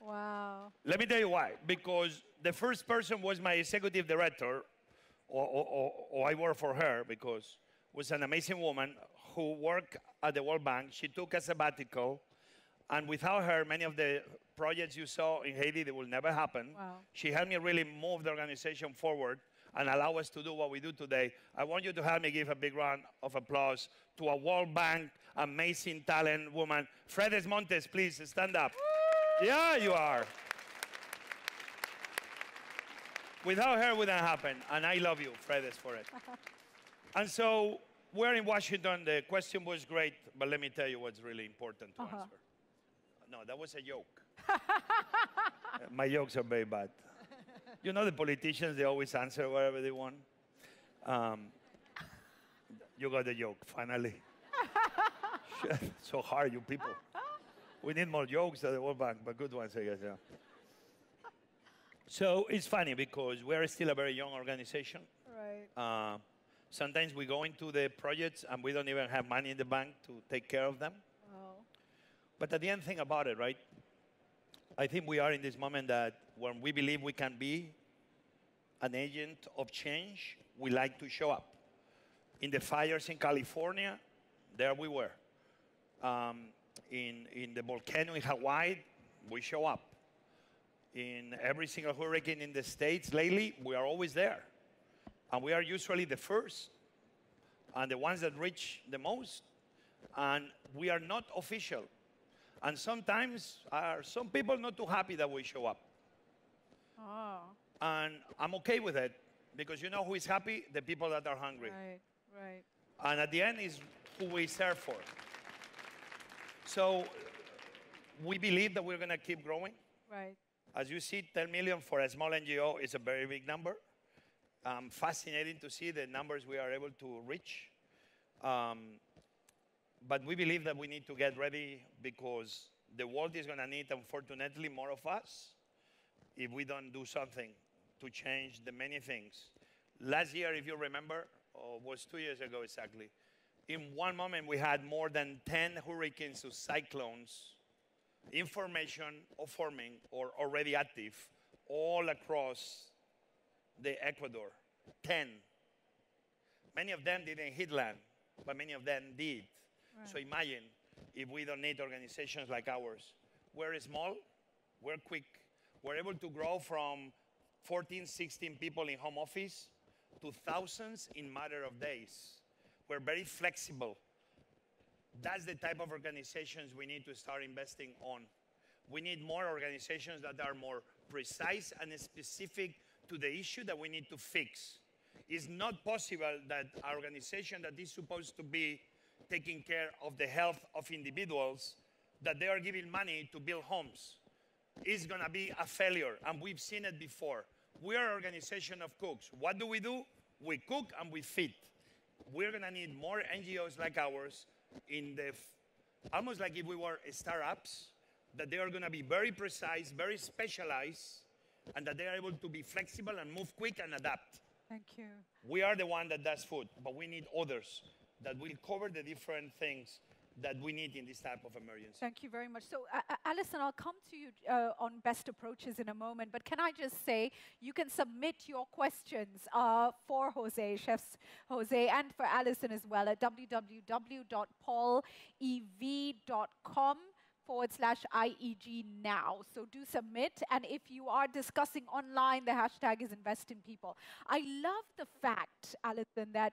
Wow.
Let me tell you why. Because the first person was my executive director, or I work for her, because was an amazing woman who worked at the World Bank. She took a sabbatical, and without her, many of the projects you saw in Haiti, they will never happen.
Wow.
She helped me really move the organization forward and allow us to do what we do today. I want you to help me give a big round of applause to a World Bank amazing talent woman. Fredes Montes, please stand up. Woo! Yeah, you are. Without her, it wouldn't happen. And I love you, Fredes, for it. And so we're in Washington. The question was great, but let me tell you what's really important to answer. No, that was a joke. My jokes are very bad. You know the politicians, they always answer whatever they want. You got the joke, finally. So hard, you people. We need more jokes at the World Bank, but good ones, I guess, yeah. So it's funny because we're still a very young organization.
Right.
Sometimes we go into the projects and we don't even have money in the bank to take care of them.
Wow.
But at the end, think about it, right? I think we are in this moment that when we believe we can be an agent of change, we like to show up. In the fires in California, there we were. In the volcano in Hawaii, we show up. In every single hurricane in the States lately, we are always there. And we are usually the first and the ones that reach the most. And we are not official. And sometimes some people not too happy that we show up.
Oh.
And I'm okay with it because you know who is happy? The people that are hungry.
Right, right.
And at the end is who we serve for. So we believe that we're going to keep growing.
Right.
As you see, 10 million for a small NGO is a very big number. Fascinating to see the numbers we are able to reach. But we believe that we need to get ready because the world is going to need, unfortunately, more of us if we don't do something to change the many things. Last year, if you remember, or was 2 years ago exactly, in one moment we had more than 10 hurricanes or cyclones, information of forming or already active all across the Ecuador. 10. Many of them didn't hit land, but many of them did. Right. So imagine if we don't need organizations like ours. We're small, we're quick. We're able to grow from 14, 16 people in home office to thousands in matter of days. We're very flexible. That's the type of organizations we need to start investing on. We need more organizations that are more precise and specific to the issue that we need to fix. It's not possible that an organization that is supposed to be taking care of the health of individuals, that they are giving money to build homes. It's going to be a failure, and we've seen it before. We are an organization of cooks. What do? We cook and we feed. We're going to need more NGOs like ours, almost like if we were startups, that they are going to be very precise, very specialized, and that they are able to be flexible and move quick and adapt.
Thank you.
We are the one that does food, but we need others that will cover the different things that we need in this type of emergency.
Thank you very much. So, Alison, I'll come to you on best approaches in a moment, but can I just say, you can submit your questions for Jose, Chefs Jose, and for Alison as well at www.paulev.com/IEG now. So do submit, and if you are discussing online, the hashtag is #InvestInPeople. I love the fact, Alison, that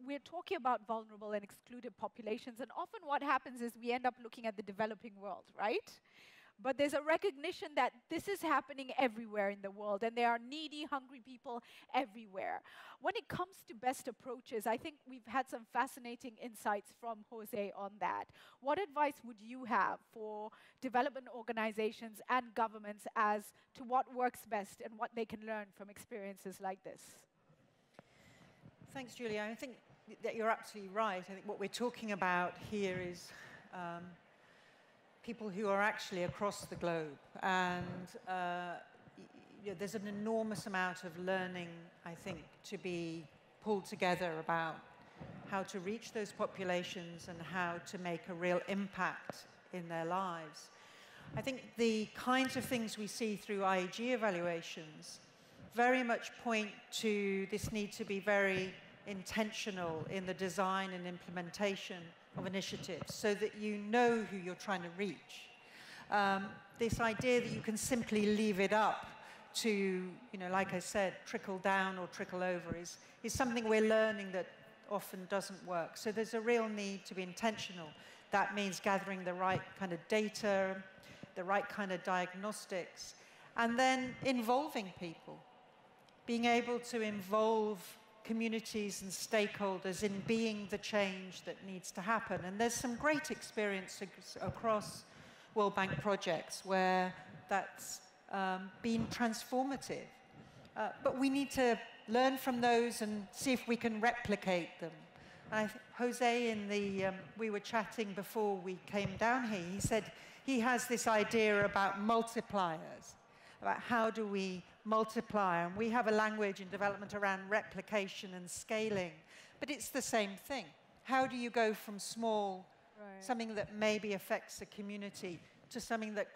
we're talking about vulnerable and excluded populations, and often what happens is we end up looking at the developing world, right? but there's a recognition that this is happening everywhere in the world, and there are needy, hungry people everywhere. When it comes to best approaches, I think we've had some fascinating insights from Jose on that. What advice would you have for development organizations and governments as to what works best and what they can learn from experiences like this?
Thanks, Julia. I think that you're absolutely right. I think what we're talking about here is people who are actually across the globe. And there's an enormous amount of learning, I think, to be pulled together about how to reach those populations and how to make a real impact in their lives. I think the kinds of things we see through IEG evaluations very much point to this need to be very intentional in the design and implementation of initiatives so that you know who you're trying to reach. This idea that you can simply leave it up to, like I said, trickle down or trickle over is something we're learning that often doesn't work. So there's a real need to be intentional. That means gathering the right kind of data, the right kind of diagnostics, and then involving people, being able to involve communities and stakeholders in being the change that needs to happen. And there's some great experience across World Bank projects where that's been transformative. But we need to learn from those and see if we can replicate them. And Jose, we were chatting before we came down here, he said he has this idea about multipliers, about how do we multiply. And we have a language in development around replication and scaling, but it's the same thing. How do you go from small, something that maybe affects a community, to something that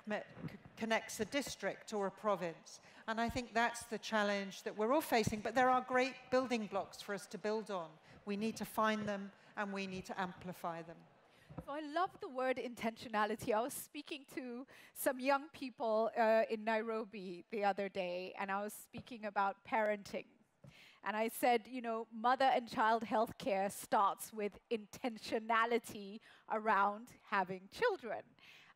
connects a district or a province? And I think that's the challenge that we're all facing, but there are great building blocks for us to build on. We need to find them, and we need to amplify them.
So I love the word intentionality. I was speaking to some young people in Nairobi the other day, and I was speaking about parenting. And I said, mother and child health care starts with intentionality around having children.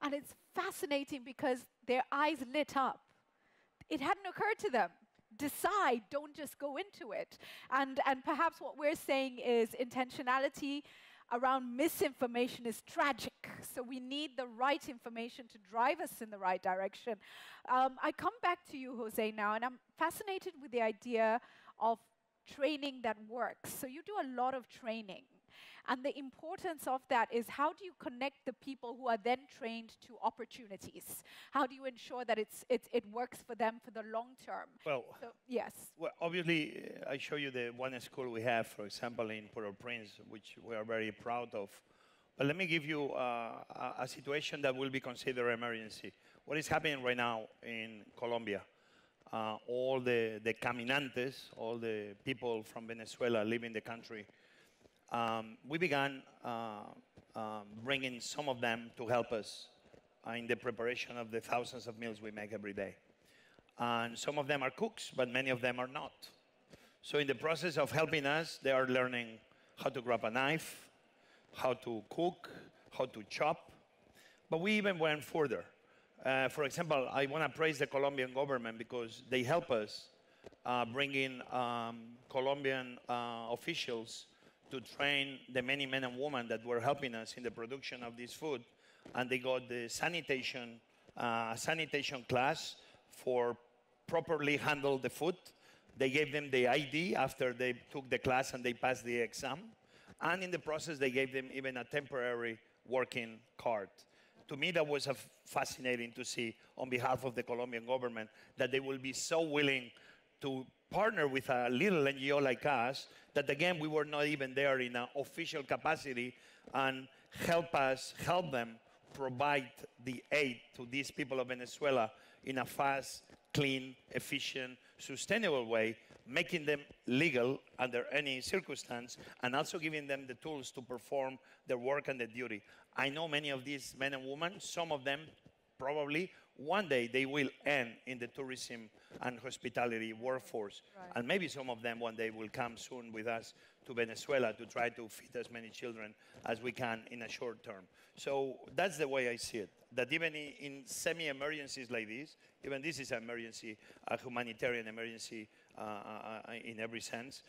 And it's fascinating because their eyes lit up. It hadn't occurred to them. Decide, don't just go into it. And perhaps what we're saying is intentionality around misinformation is tragic. So we need the right information to drive us in the right direction. I come back to you, Jose, now, and I'm fascinated with the idea of training that works. So you do a lot of training. And the importance of that is, how do you connect the people who are then trained to opportunities? How do you ensure that it works for them for the long term?
Well,
so, yes.
Well, obviously, I show you the one school we have, for example, in Port-au-Prince, which we are very proud of. But let me give you a situation that will be considered emergency. What is happening right now in Colombia? All the caminantes, all the people from Venezuela leaving the country, we began bringing some of them to help us in the preparation of the thousands of meals we make every day. And some of them are cooks, but many of them are not. So in the process of helping us, they are learning how to grab a knife, how to cook, how to chop. But we even went further. For example, I want to praise the Colombian government because they help us bring in Colombian officials to train the many men and women that were helping us in the production of this food. And they got the sanitation class for properly handle the food. They gave them the ID after they took the class and they passed the exam. And in the process, they gave them even a temporary working card. To me, that was fascinating to see on behalf of the Colombian government that they will be so willing to partner with a little NGO like us, that again, we were not even there in an official capacity, and help them provide the aid to these people of Venezuela in a fast, clean, efficient, sustainable way, making them legal under any circumstance, and also giving them the tools to perform their work and their duty. I know many of these men and women, some of them probably one day they will end in the tourism and hospitality workforce.
Right.
And maybe some of them one day will come soon with us to Venezuela to try to feed as many children as we can in a short term. So that's the way I see it, that even in semi-emergencies like this, even this is an emergency, a humanitarian emergency in every sense,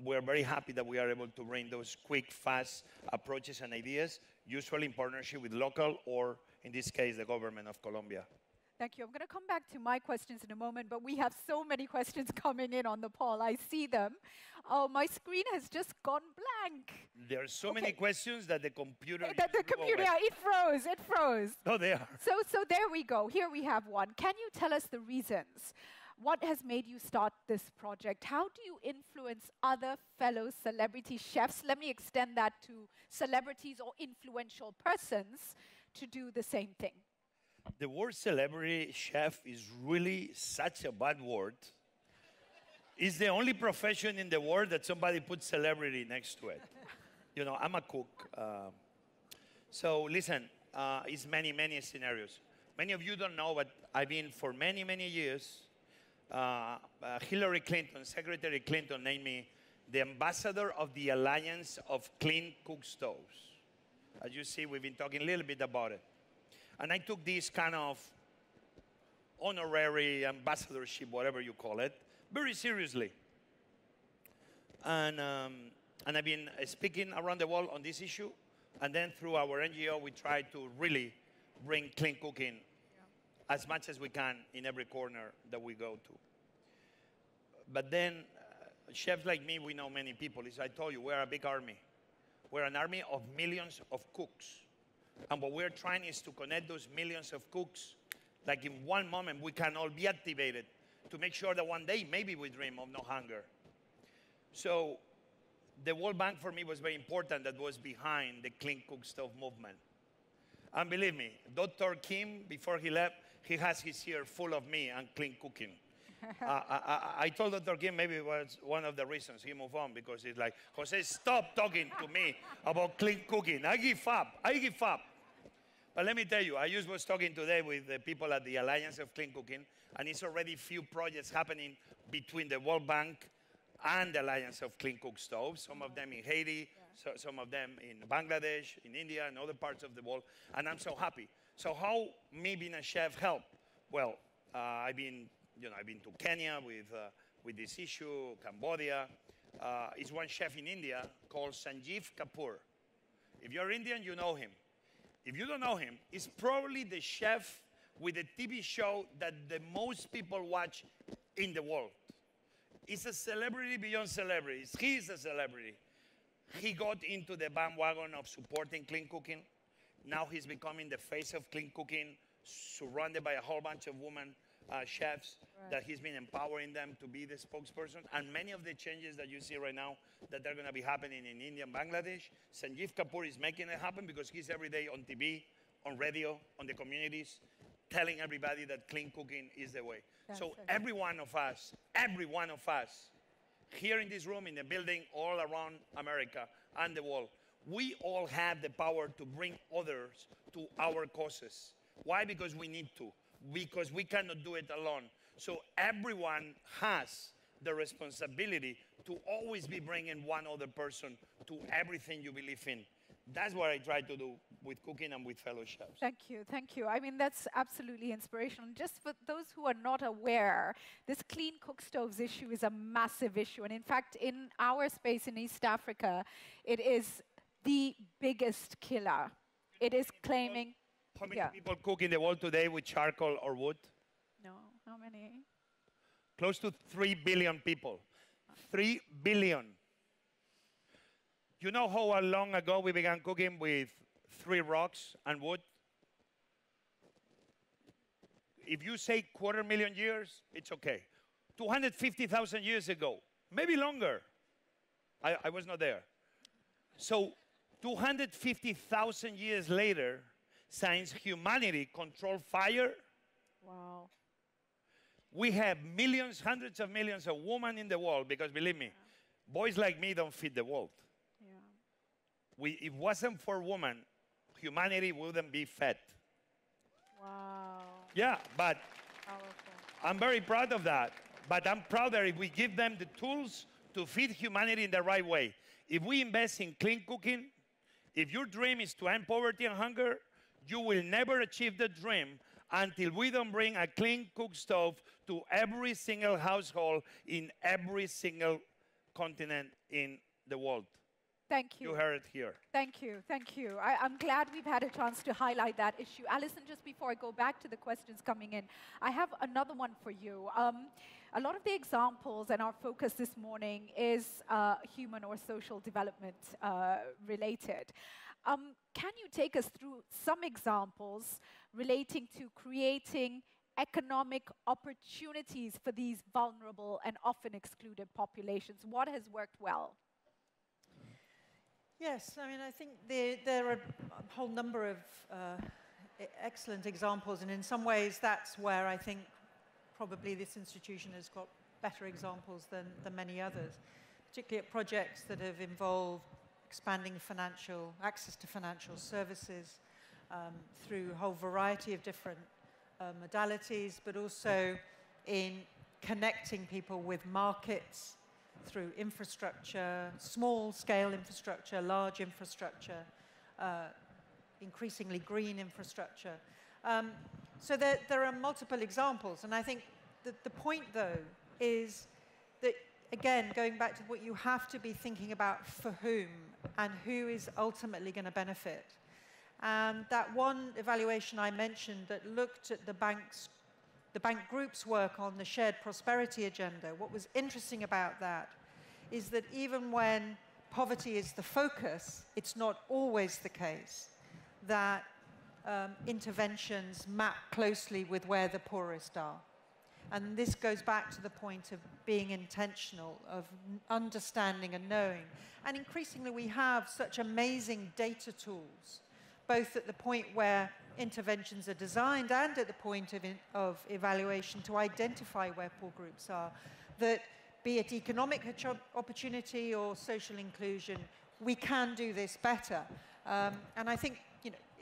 we're very happy that we are able to bring those quick, fast approaches and ideas, usually in partnership with local or, in this case, the government of Colombia.
Thank you. I'm going to come back to my questions in a moment, but we have so many questions coming in on the poll. I see them. Oh, my screen has just gone blank.
There are so many questions that the computer...
The computer, it froze, it froze.
Oh, they are.
So there we go. Here we have one. Can you tell us the reasons? What has made you start this project? How do you influence other fellow celebrity chefs? Let me extend that to celebrities or influential persons to do the same thing.
The word celebrity chef is really such a bad word. It's the only profession in the world that somebody puts celebrity next to it. You know, I'm a cook. So listen, it's many, many scenarios. Many of you don't know, but I've been for many, many years, Hillary Clinton, Secretary Clinton named me the ambassador of the Alliance of Clean Cookstoves. As you see, we've been talking a little bit about it. And I took this kind of honorary ambassadorship, whatever you call it, very seriously. And I've been speaking around the world on this issue. And then through our NGO, we try to really bring clean cooking as much as we can in every corner that we go to. But then, chefs like me, we know many people. As I told you, we're a big army. We're an army of millions of cooks. And what we're trying is to connect those millions of cooks, like in one moment we can all be activated to make sure that one day maybe we dream of no hunger. So the World Bank for me was very important, that was behind the Clean Cook Stove movement. And believe me, Dr. Kim, before he left, he has his ear full of me and clean cooking. I told Dr. Kim maybe it was one of the reasons he moved on, because he's like, Jose, stop talking to me about clean cooking. I give up. But let me tell you, I just was talking today with the people at the Alliance of Clean Cooking, and it's already few projects happening between the World Bank and the Alliance of Clean Cook Stoves, some of them in Haiti, some of them in Bangladesh, in India, and other parts of the world, and I'm so happy. So how me being a chef help? Well, I've been to Kenya with this issue, Cambodia. It's one chef in India called Sanjeev Kapoor. If you're Indian, you know him. If you don't know him, he's probably the chef with a TV show that the most people watch in the world. He's a celebrity beyond celebrities. He's a celebrity. He got into the bandwagon of supporting clean cooking. Now he's becoming the face of clean cooking, surrounded by a whole bunch of women chefs, that he's been empowering them to be the spokesperson. And many of the changes that you see right now that are going to be happening in India and Bangladesh, Sanjeev Kapoor is making it happen because he's every day on TV, on radio, on the communities, telling everybody that clean cooking is the way. So every one of us, here in this room, in the building, all around America and the world, we all have the power to bring others to our causes. Why? Because we need to. Because we cannot do it alone. So everyone has the responsibility to always be bringing one other person to everything you believe in. That's what I try to do with cooking and with fellow chefs.
Thank you, thank you. I mean, that's absolutely inspirational. Just for those who are not aware, this clean cook stoves issue is a massive issue. And in fact, in our space in East Africa, it is the biggest killer. It is claiming...
How many people cook in the world today with charcoal or wood?
No, how many?
Close to 3 billion people. 3 billion. You know how long ago we began cooking with 3 rocks and wood? If you say 250,000 years, it's okay. 250,000 years ago, maybe longer. I was not there. So 250,000 years later, since humanity controlled fire,
wow.
We have millions, hundreds of millions of women in the world, because believe me, boys like me don't feed the world. If it wasn't for women, humanity wouldn't be fed.
Wow.
Yeah, but
Powerful.
I'm very proud of that. But I'm proud that if we give them the tools to feed humanity in the right way, if we invest in clean cooking, if your dream is to end poverty and hunger, you will never achieve the dream until we don't bring a clean cook stove to every single household in every single continent in the world.
Thank you.
You heard it here.
Thank you, thank you. I'm glad we've had a chance to highlight that issue. Alison, just before I go back to the questions coming in, I have another one for you. A lot of the examples and our focus this morning is human or social development related. Can you take us through some examples relating to creating economic opportunities for these vulnerable and often excluded populations? What has worked well?
Yes, I mean, I think there are a whole number of excellent examples, and in some ways that's where I think probably this institution has got better examples than many others, particularly at projects that have involved expanding access to financial services through a whole variety of different modalities, but also in connecting people with markets through infrastructure, small-scale infrastructure, large infrastructure, increasingly green infrastructure. So there are multiple examples, and I think the point, though, is that, again, going back to what you have to be thinking about for whom and who is ultimately going to benefit. And that one evaluation I mentioned that looked at the bank group's work on the shared prosperity agenda, what was interesting about that is that even when poverty is the focus, it's not always the case that interventions map closely with where the poorest are. And this goes back to the point of being intentional, of understanding and knowing. And increasingly we have such amazing data tools, both at the point where interventions are designed and at the point of evaluation to identify where poor groups are, that be it economic opportunity or social inclusion, we can do this better. And I think,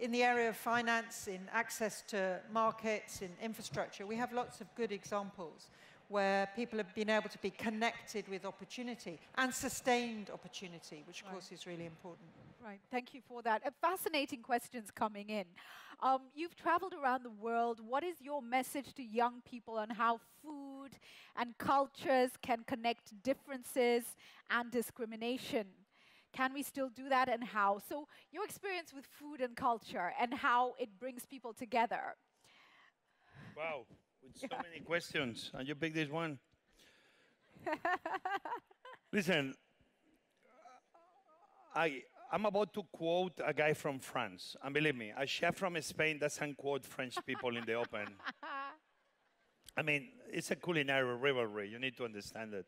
in the area of finance, in access to markets, in infrastructure, we have lots of good examples where people have been able to be connected with opportunity and sustained opportunity, which of course is really important.
Right, thank you for that. Fascinating questions coming in. You've traveled around the world. What is your message to young people on how food and cultures can connect differences and discrimination? Can we still do that, and how? So your experience with food and culture and how it brings people together.
Wow, with so many questions, and you pick this one. Listen, I'm about to quote a guy from France, and believe me, a chef from Spain doesn't quote French people in the open. I mean, it's a culinary rivalry, you need to understand it.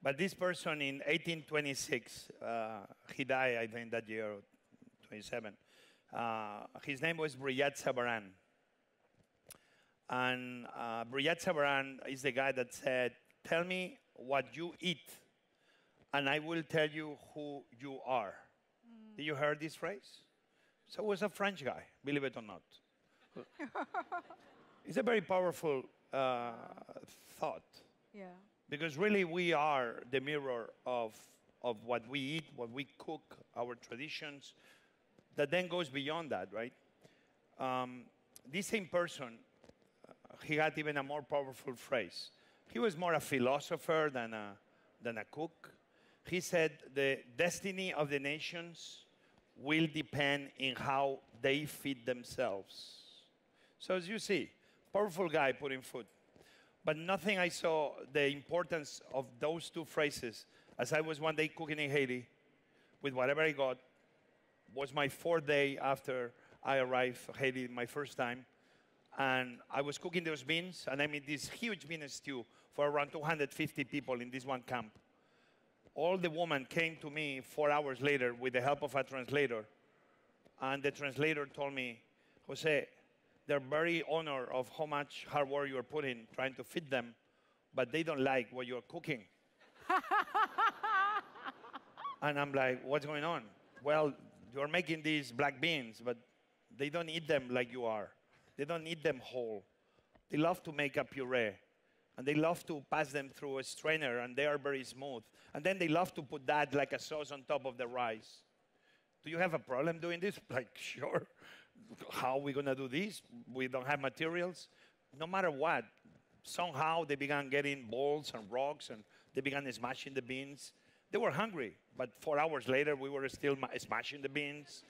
But this person in 1826, he died, I think, that year, 27. His name was Brillat Savarin. And Brillat Savarin is the guy that said, tell me what you eat, and I will tell you who you are. Did you hear this phrase? So it was a French guy, believe it or not. It's a very powerful thought.
Yeah.
Because really we are the mirror of what we eat, what we cook, our traditions, that then goes beyond that, right? This same person, he had even a more powerful phrase. He was more a philosopher than a cook. He said the destiny of the nations will depend in how they feed themselves. So as you see, powerful guy putting food. But nothing I saw the importance of those two phrases as I was one day cooking in Haiti with whatever I got. Was my 4th day after I arrived in Haiti, my first time. And I was cooking those beans, and I made this huge bean stew for around 250 people in this one camp. All the women came to me 4 hours later with the help of a translator. And the translator told me, Jose, they're very honored of how much hard work you're putting trying to feed them, but they don't like what you're cooking. And I'm like, what's going on? Well, you're making these black beans, but they don't eat them like you are. They don't eat them whole. They love to make a puree. And they love to pass them through a strainer, and they are very smooth. And then they love to put that like a sauce on top of the rice. Do you have a problem doing this? Like, sure. How are we going to do this? We don't have materials. No matter what, somehow they began getting balls and rocks, and they began smashing the beans. They were hungry, but 4 hours later, we were still smashing the beans.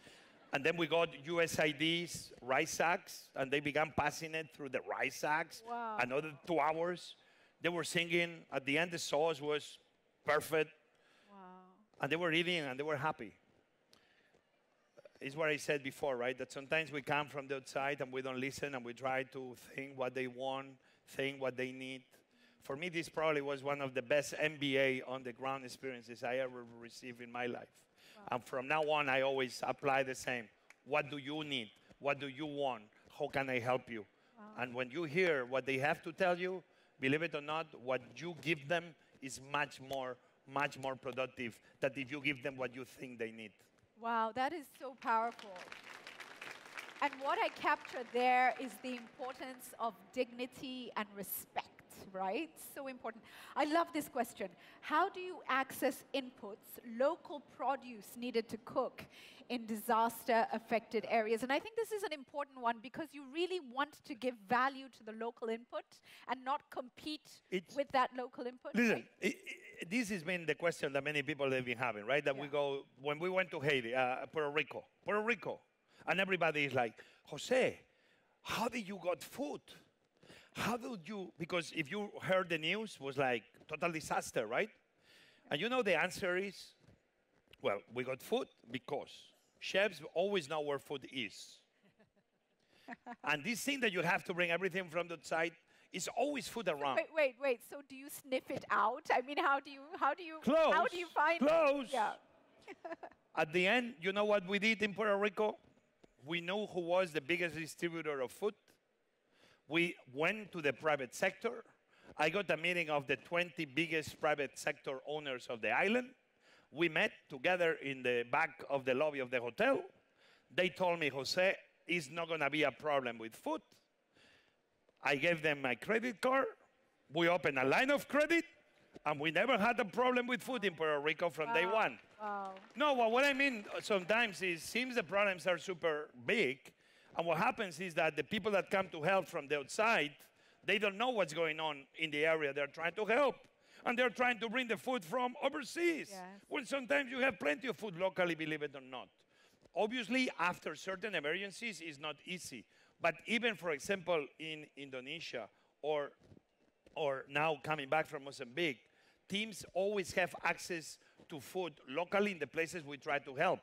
And then we got USAID's rice sacks, and they began passing it through the rice sacks.
Wow.
Another 2 hours. They were singing. At the end, the sauce was perfect.
Wow.
And they were eating, and they were happy. It's what I said before, right? That sometimes we come from the outside, and we don't listen, and we try to think what they want, think what they need. For me, this probably was one of the best MBA on-the-ground experiences I ever received in my life. And from now on, I always apply the same. What do you need? What do you want? How can I help you?
Wow.
And when you hear what they have to tell you, believe it or not, what you give them is much more productive than if you give them what you think they need.
Wow, that is so powerful. And what I captured there is the importance of dignity and respect, right? So important. I love this question. How do you access inputs, local produce needed to cook in disaster-affected areas? And I think this is an important one because you really want to give value to the local input and not compete with that local input.
Listen,
right?
This has been the question that many people have been having, right? That we go, when we went to Haiti, Puerto Rico, and everybody is like, Jose, how did you got food? How did you, because if you heard the news, it was like total disaster, right? And you know the answer is, well, we got food because chefs always know where food is. And this thing that you have to bring everything from the outside is always food around.
Wait. So do you sniff it out? I mean, how do you
Close.
find
Close.
it? Yeah.
At the end, you know what we did in Puerto Rico? We knew who was the biggest distributor of food. We went to the private sector. I got a meeting of the 20 biggest private sector owners of the island. We met together in the back of the lobby of the hotel. They told me, Jose, it's not going to be a problem with food. I gave them my credit card. We opened a line of credit, and we never had a problem with food in Puerto Rico from day one.
Wow.
No, what I mean sometimes is, seems the problems are super big, and what happens is that the people that come to help from the outside, they don't know what's going on in the area they're trying to help. And they're trying to bring the food from overseas.
Yes.
When sometimes you have plenty of food locally, believe it or not. Obviously, after certain emergencies, it's not easy. But even, for example, in Indonesia, or now coming back from Mozambique, teams always have access to food locally in the places we try to help.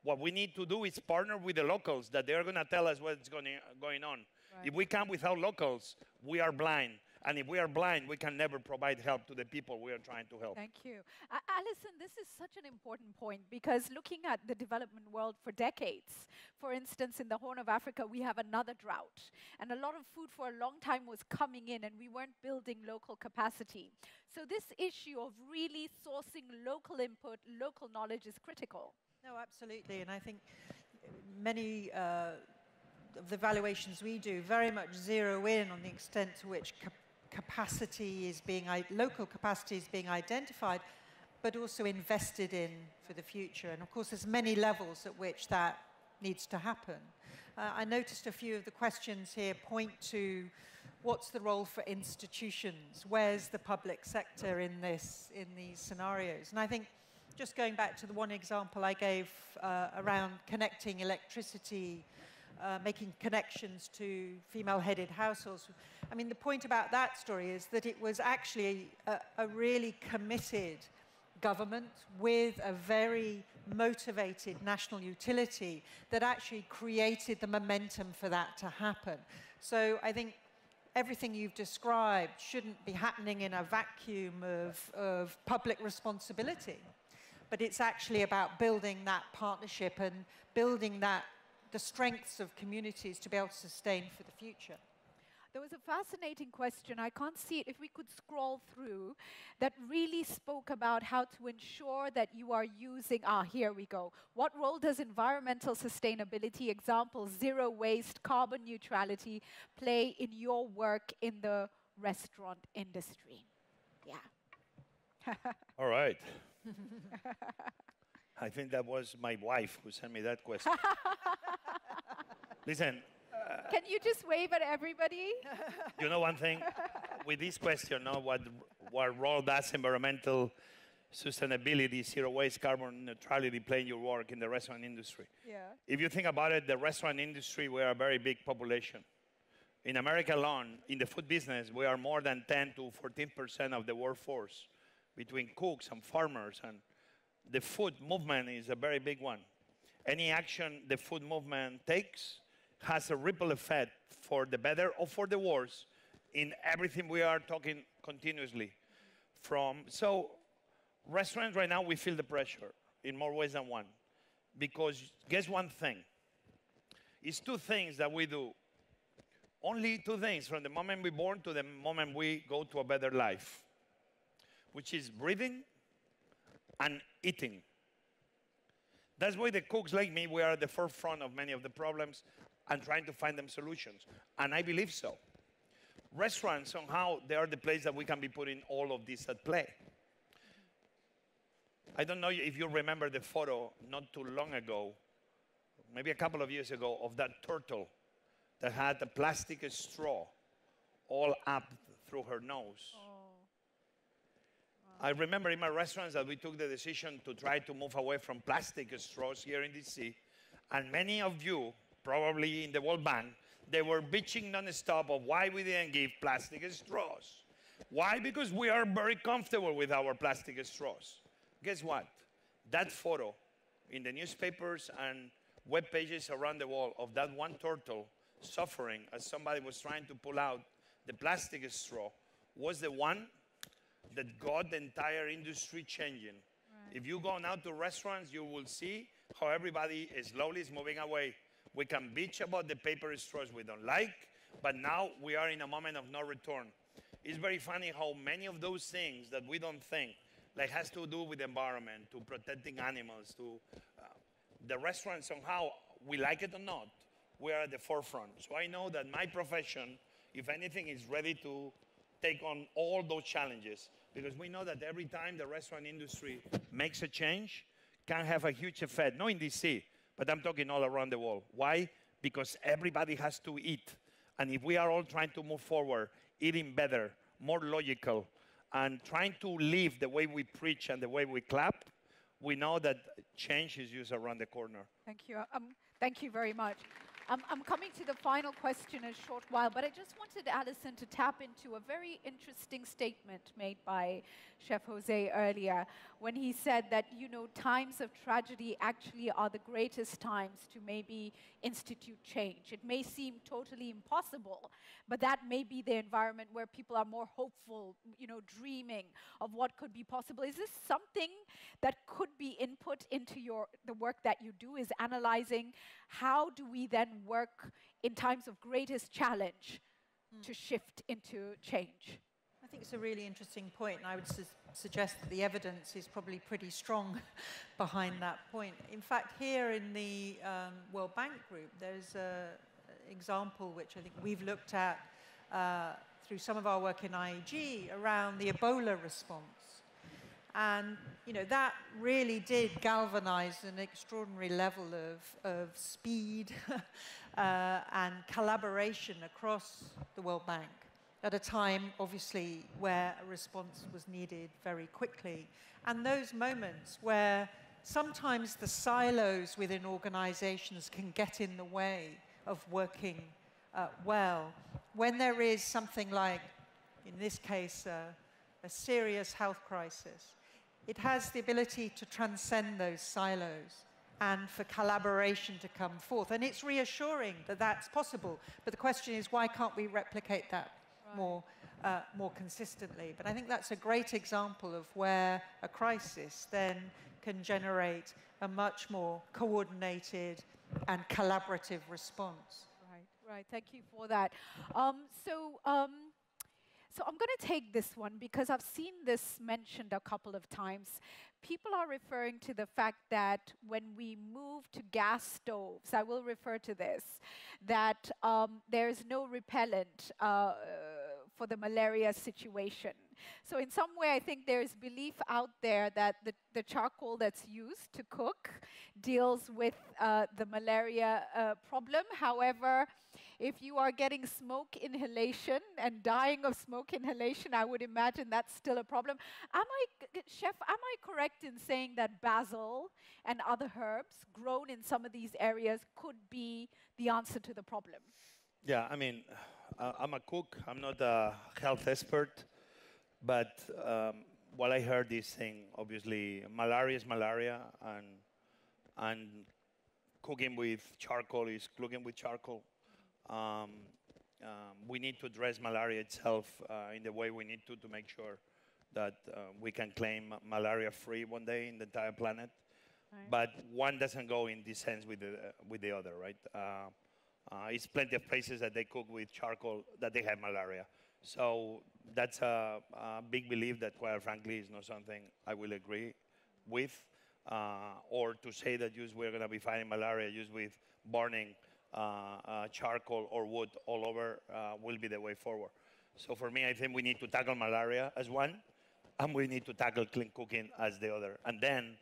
What we need to do is partner with the locals, that they're going to tell us what's going on. Right. If we come without locals, we are blind. And if we are blind, we can never provide help to the people we are trying to help.
Thank you. Alison, this is such an important point because looking at the development world for decades, for instance, in the Horn of Africa, we have another drought. And a lot of food for a long time was coming in and we weren't building local capacity. So this issue of really sourcing local input, local knowledge is critical.
No, absolutely. And I think many of the evaluations we do very much zero in on the extent to which local capacity is being identified, but also invested in for the future. And of course, there's many levels at which that needs to happen. I noticed a few of the questions here point to what's the role for institutions? Where's the public sector in these scenarios? And I think just going back to the one example I gave around connecting electricity, making connections to female-headed households. I mean, the point about that story is that it was actually a really committed government with a very motivated national utility that actually created the momentum for that to happen. So I think everything you've described shouldn't be happening in a vacuum of public responsibility, but it's actually about building that partnership and building the strengths of communities to be able to sustain for the future.
There was a fascinating question, I can't see it, if we could scroll through, that really spoke about how to ensure that you are using, here we go. What role does environmental sustainability, example, zero waste, carbon neutrality, play in your work in the restaurant industry? Yeah.
All right. I think that was my wife who sent me that question. Listen.
Can you just wave at everybody?
You know one thing? With this question, what role does environmental sustainability, zero waste, carbon neutrality play in your work in the restaurant industry?
Yeah.
If you think about it, the restaurant industry, we are a very big population. In America alone, in the food business, we are more than 10 to 14% of the workforce, between cooks and farmers, and the food movement is a very big one. Any action the food movement takes has a ripple effect for the better or for the worse in everything we are talking continuously from. So restaurants right now, we feel the pressure in more ways than one. Because guess one thing, it's two things that we do. Only two things from the moment we're born to the moment we go to a better life, which is breathing and eating. That's why the cooks like me, we are at the forefront of many of the problems and trying to find them solutions. And I believe so. Restaurants, somehow, they are the place that we can be putting all of this at play. I don't know if you remember the photo not too long ago, maybe a couple of years ago, of that turtle that had a plastic straw all up through her nose.
Oh.
I remember in my restaurants that we took the decision to try to move away from plastic straws here in DC. And many of you, probably in the World Bank, they were bitching non-stop of why we didn't give plastic straws. Why? Because we are very comfortable with our plastic straws. Guess what? That photo in the newspapers and web pages around the world of that one turtle suffering as somebody was trying to pull out the plastic straw was the one that got the entire industry changing. Right. If you go now to restaurants, you will see how everybody slowly is moving away. We can bitch about the paper straws we don't like, but now we are in a moment of no return. It's very funny how many of those things that we don't think, like has to do with the environment, to protecting animals, to the restaurant somehow, we like it or not, we are at the forefront. So I know that my profession, if anything, is ready to take on all those challenges, because we know that every time the restaurant industry makes a change, can have a huge effect, not in DC, but I'm talking all around the world. Why? Because everybody has to eat. And if we are all trying to move forward, eating better, more logical, and trying to live the way we preach and the way we clap, we know that change is just around the corner.
Thank you. Thank you very much. I'm coming to the final question in a short while, but I just wanted Alison to tap into a very interesting statement made by Chef Jose earlier when he said that, you know, times of tragedy actually are the greatest times to maybe institute change. It may seem totally impossible, but that may be the environment where people are more hopeful, you know, dreaming of what could be possible. Is this something that could be input into the work that you do, is analyzing how do we then work in times of greatest challenge to shift into change?
I think it's a really interesting point, and I would suggest that the evidence is probably pretty strong behind that point. In fact, here in the World Bank Group, there's an example which I think we've looked at through some of our work in IEG around the Ebola response. And, you know, that really did galvanize an extraordinary level of speed and collaboration across the World Bank at a time, obviously, where a response was needed very quickly. And those moments where sometimes the silos within organizations can get in the way of working well, when there is something like, in this case, a serious health crisis, it has the ability to transcend those silos and for collaboration to come forth. And it's reassuring that that's possible. But the question is, why can't we replicate that more consistently? But I think that's a great example of where a crisis then can generate a much more coordinated and collaborative response.
Right. Right, thank you for that. So I'm going to take this one because I've seen this mentioned a couple of times. People are referring to the fact that when we move to gas stoves, I will refer to this, that there's no repellent for the malaria situation. So in some way, I think there's belief out there that the charcoal that's used to cook deals with the malaria problem. However, if you are getting smoke inhalation and dying of smoke inhalation, I would imagine that's still a problem. Chef, am I correct in saying that basil and other herbs grown in some of these areas could be the answer to the problem?
Yeah, I mean, I'm a cook. I'm not a health expert. But what I heard is saying, obviously, malaria is malaria, and cooking with charcoal is cooking with charcoal. We need to address malaria itself in the way we need to make sure that we can claim malaria-free one day in the entire planet. Right. But one doesn't go in this sense with the other, right? It's plenty of places that they cook with charcoal that they have malaria. So that's a big belief that, quite frankly, is not something I will agree with. Or to say that we're going to be fighting malaria just with burning charcoal or wood all over will be the way forward. So for me, I think we need to tackle malaria as one, and we need to tackle clean cooking as the other. And then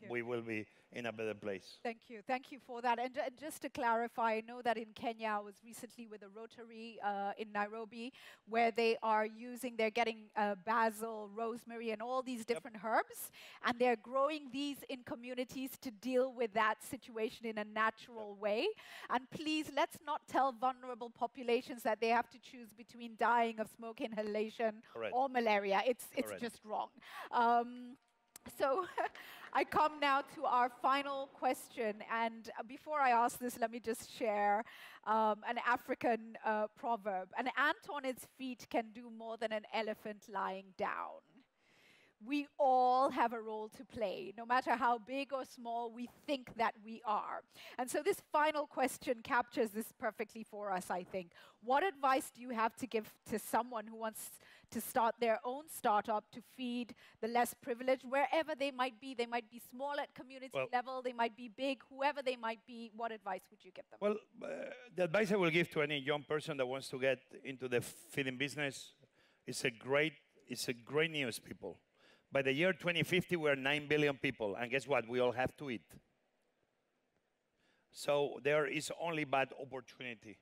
we will be in a better place.
Thank you. Thank you for that. And just to clarify, I know that in Kenya, I was recently with a Rotary in Nairobi, where they're getting basil, rosemary, and all these different herbs, and they're growing these in communities to deal with that situation in a natural way. And please, let's not tell vulnerable populations that they have to choose between dying of smoke inhalation or malaria. It's just wrong. So I come now to our final question. And before I ask this, let me just share an African proverb. An ant on its feet can do more than an elephant lying down. We all have a role to play, no matter how big or small we think that we are. And so this final question captures this perfectly for us, I think. What advice do you have to give to someone who wants to start their own startup to feed the less privileged, wherever they might be? They might be small at community level, they might be big, whoever they might be. What advice would you give them?
Well, the advice I will give to any young person that wants to get into the feeding business is a great news, people. By the year 2050, we're 9 billion people, and guess what? We all have to eat. So there is only bad opportunity.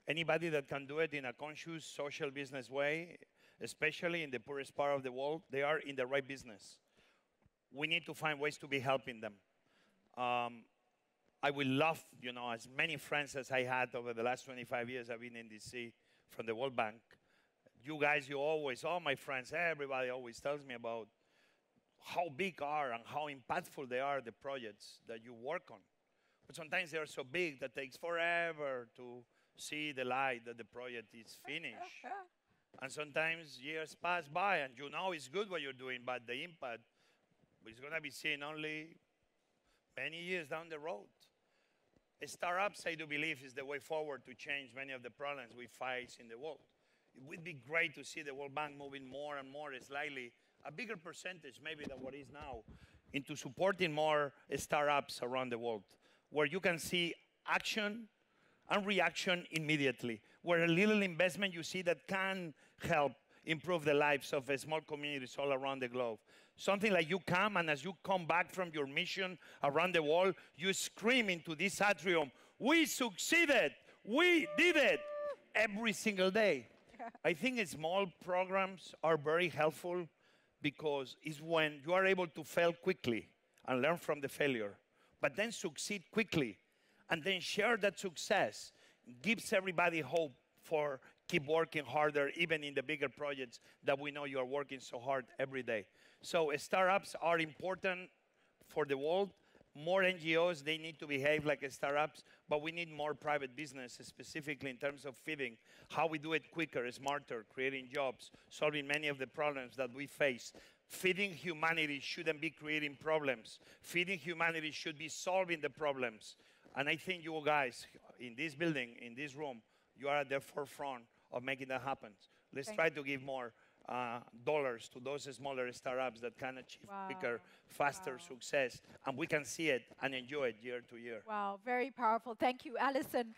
Anybody that can do it in a conscious social business way, especially in the poorest part of the world, they are in the right business. We need to find ways to be helping them. I would love, as many friends as I had over the last 25 years I've been in DC from the World Bank. You guys, all my friends, everybody always tells me about how big are and how impactful they are, the projects that you work on. But sometimes they are so big that it takes forever to see the light that the project is finished. And sometimes years pass by and it's good what you're doing, but the impact is going to be seen only many years down the road. Startups, I do believe, is the way forward to change many of the problems we face in the world. It would be great to see the World Bank moving more and more, slightly, a bigger percentage maybe than what is now, into supporting more startups around the world, where you can see action and reaction immediately, where a little investment you see that can help improve the lives of small communities all around the globe. Something like you come, and as you come back from your mission around the world, you scream into this atrium, "We succeeded! We did it!" every single day. I think small programs are very helpful because it's when you are able to fail quickly and learn from the failure, but then succeed quickly and then share that success, gives everybody hope for keep working harder, even in the bigger projects that we know you are working so hard every day. So startups are important for the world. More NGOs, they need to behave like startups, but we need more private business, specifically in terms of feeding, how we do it quicker, smarter, creating jobs, solving many of the problems that we face. Feeding humanity shouldn't be creating problems. Feeding humanity should be solving the problems. And I think you guys, in this building, in this room, you are at the forefront of making that happen. Let's try to give more dollars to those smaller startups that can achieve quicker, faster success, and we can see it and enjoy it year to year.
Wow, very powerful. Thank you, Alison.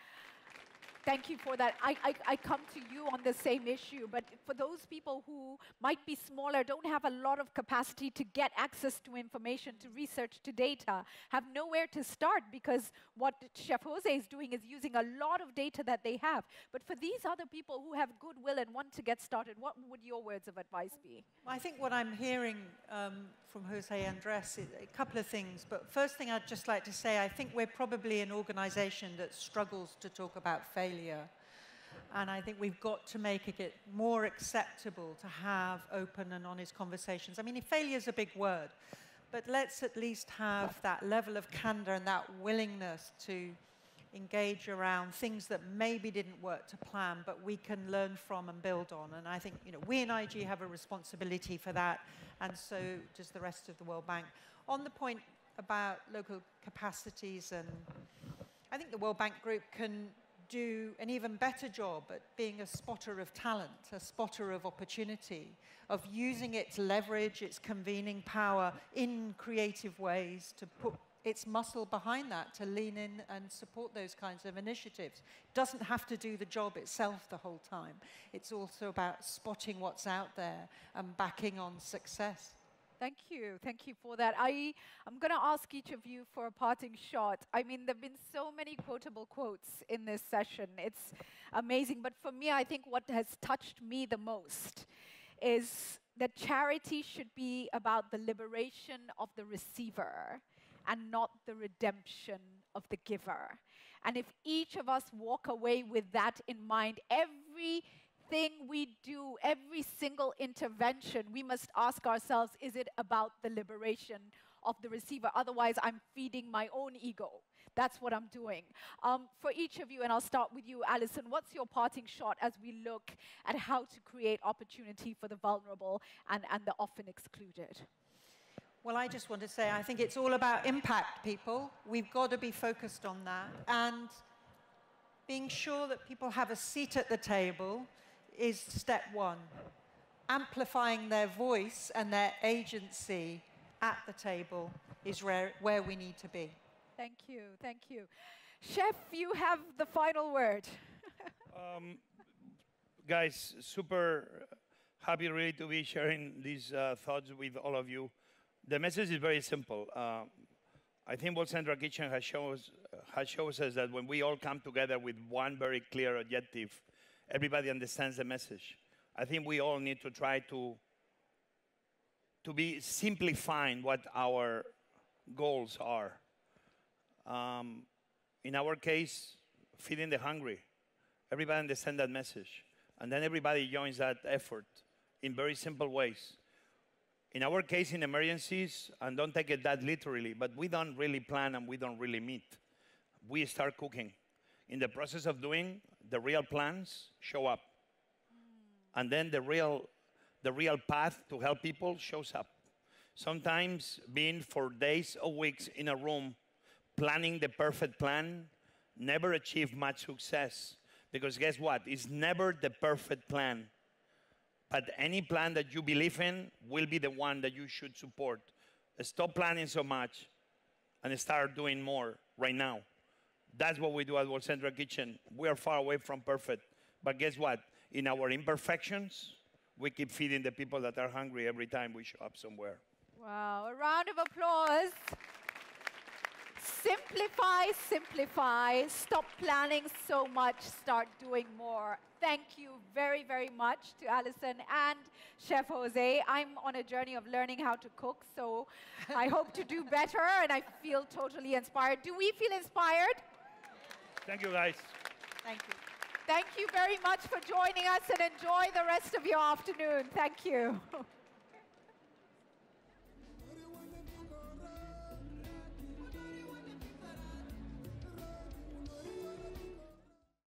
Thank you for that. I come to you on the same issue, but for those people who might be smaller, don't have a lot of capacity to get access to information, to research, to data, have nowhere to start, because what Chef Jose is doing is using a lot of data that they have. But for these other people who have goodwill and want to get started, what would your words of advice be?
I think what I'm hearing from José Andrés is a couple of things. But first thing I'd just like to say, I think we're probably an organization that struggles to talk about failure. And I think we've got to make it more acceptable to have open and honest conversations. I mean, failure is a big word, but let's at least have that level of candor and that willingness to engage around things that maybe didn't work to plan, but we can learn from and build on. And I think, you know, we in IG have a responsibility for that, and so does the rest of the World Bank. On the point about local capacities, and I think the World Bank Group can do an even better job at being a spotter of talent, a spotter of opportunity, of using its leverage, its convening power in creative ways to put its muscle behind that, to lean in and support those kinds of initiatives. It doesn't have to do the job itself the whole time. It's also about spotting what's out there and backing on success.
Thank you. Thank you for that. I'm going to ask each of you for a parting shot. I mean, there have been so many quotable quotes in this session. It's amazing. But for me, I think what has touched me the most is that charity should be about the liberation of the receiver and not the redemption of the giver. And if each of us walk away with that in mind, everything we do, every single intervention, we must ask ourselves, is it about the liberation of the receiver? Otherwise, I'm feeding my own ego. That's what I'm doing. For each of you, and I'll start with you, Alison, what's your parting shot as we look at how to create opportunity for the vulnerable and the often excluded?
Well, I just want to say, I think it's all about impact, people. We've got to be focused on that. And being sure that people have a seat at the table is step one. Amplifying their voice and their agency at the table is where we need to be.
Thank you, thank you. Chef, you have the final word.
Guys, super happy really to be sharing these thoughts with all of you. The message is very simple. I think World Central Kitchen has shown us that when we all come together with one very clear objective, everybody understands the message. I think we all need to try to be simplifying what our goals are. In our case, feeding the hungry. Everybody understands that message. And then everybody joins that effort in very simple ways. In our case, in emergencies, and don't take it that literally, but we don't really plan and we don't really meet. We start cooking. In the process of doing, the real plans show up. And then the real path to help people shows up. Sometimes being for days or weeks in a room, planning the perfect plan, never achieve much success. Because guess what? It's never the perfect plan. But any plan that you believe in will be the one that you should support. Stop planning so much and start doing more right now. That's what we do at World Central Kitchen. We are far away from perfect. But guess what? In our imperfections, we keep feeding the people that are hungry every time we show up somewhere.
Wow, a round of applause. Simplify, simplify. Stop planning so much, start doing more. Thank you very, very much to Alison and Chef Jose. I'm on a journey of learning how to cook, so I hope to do better, and I feel totally inspired. Do we feel inspired?
Thank you, guys.
Thank you.
Thank you very much for joining us, and enjoy the rest of your afternoon. Thank you.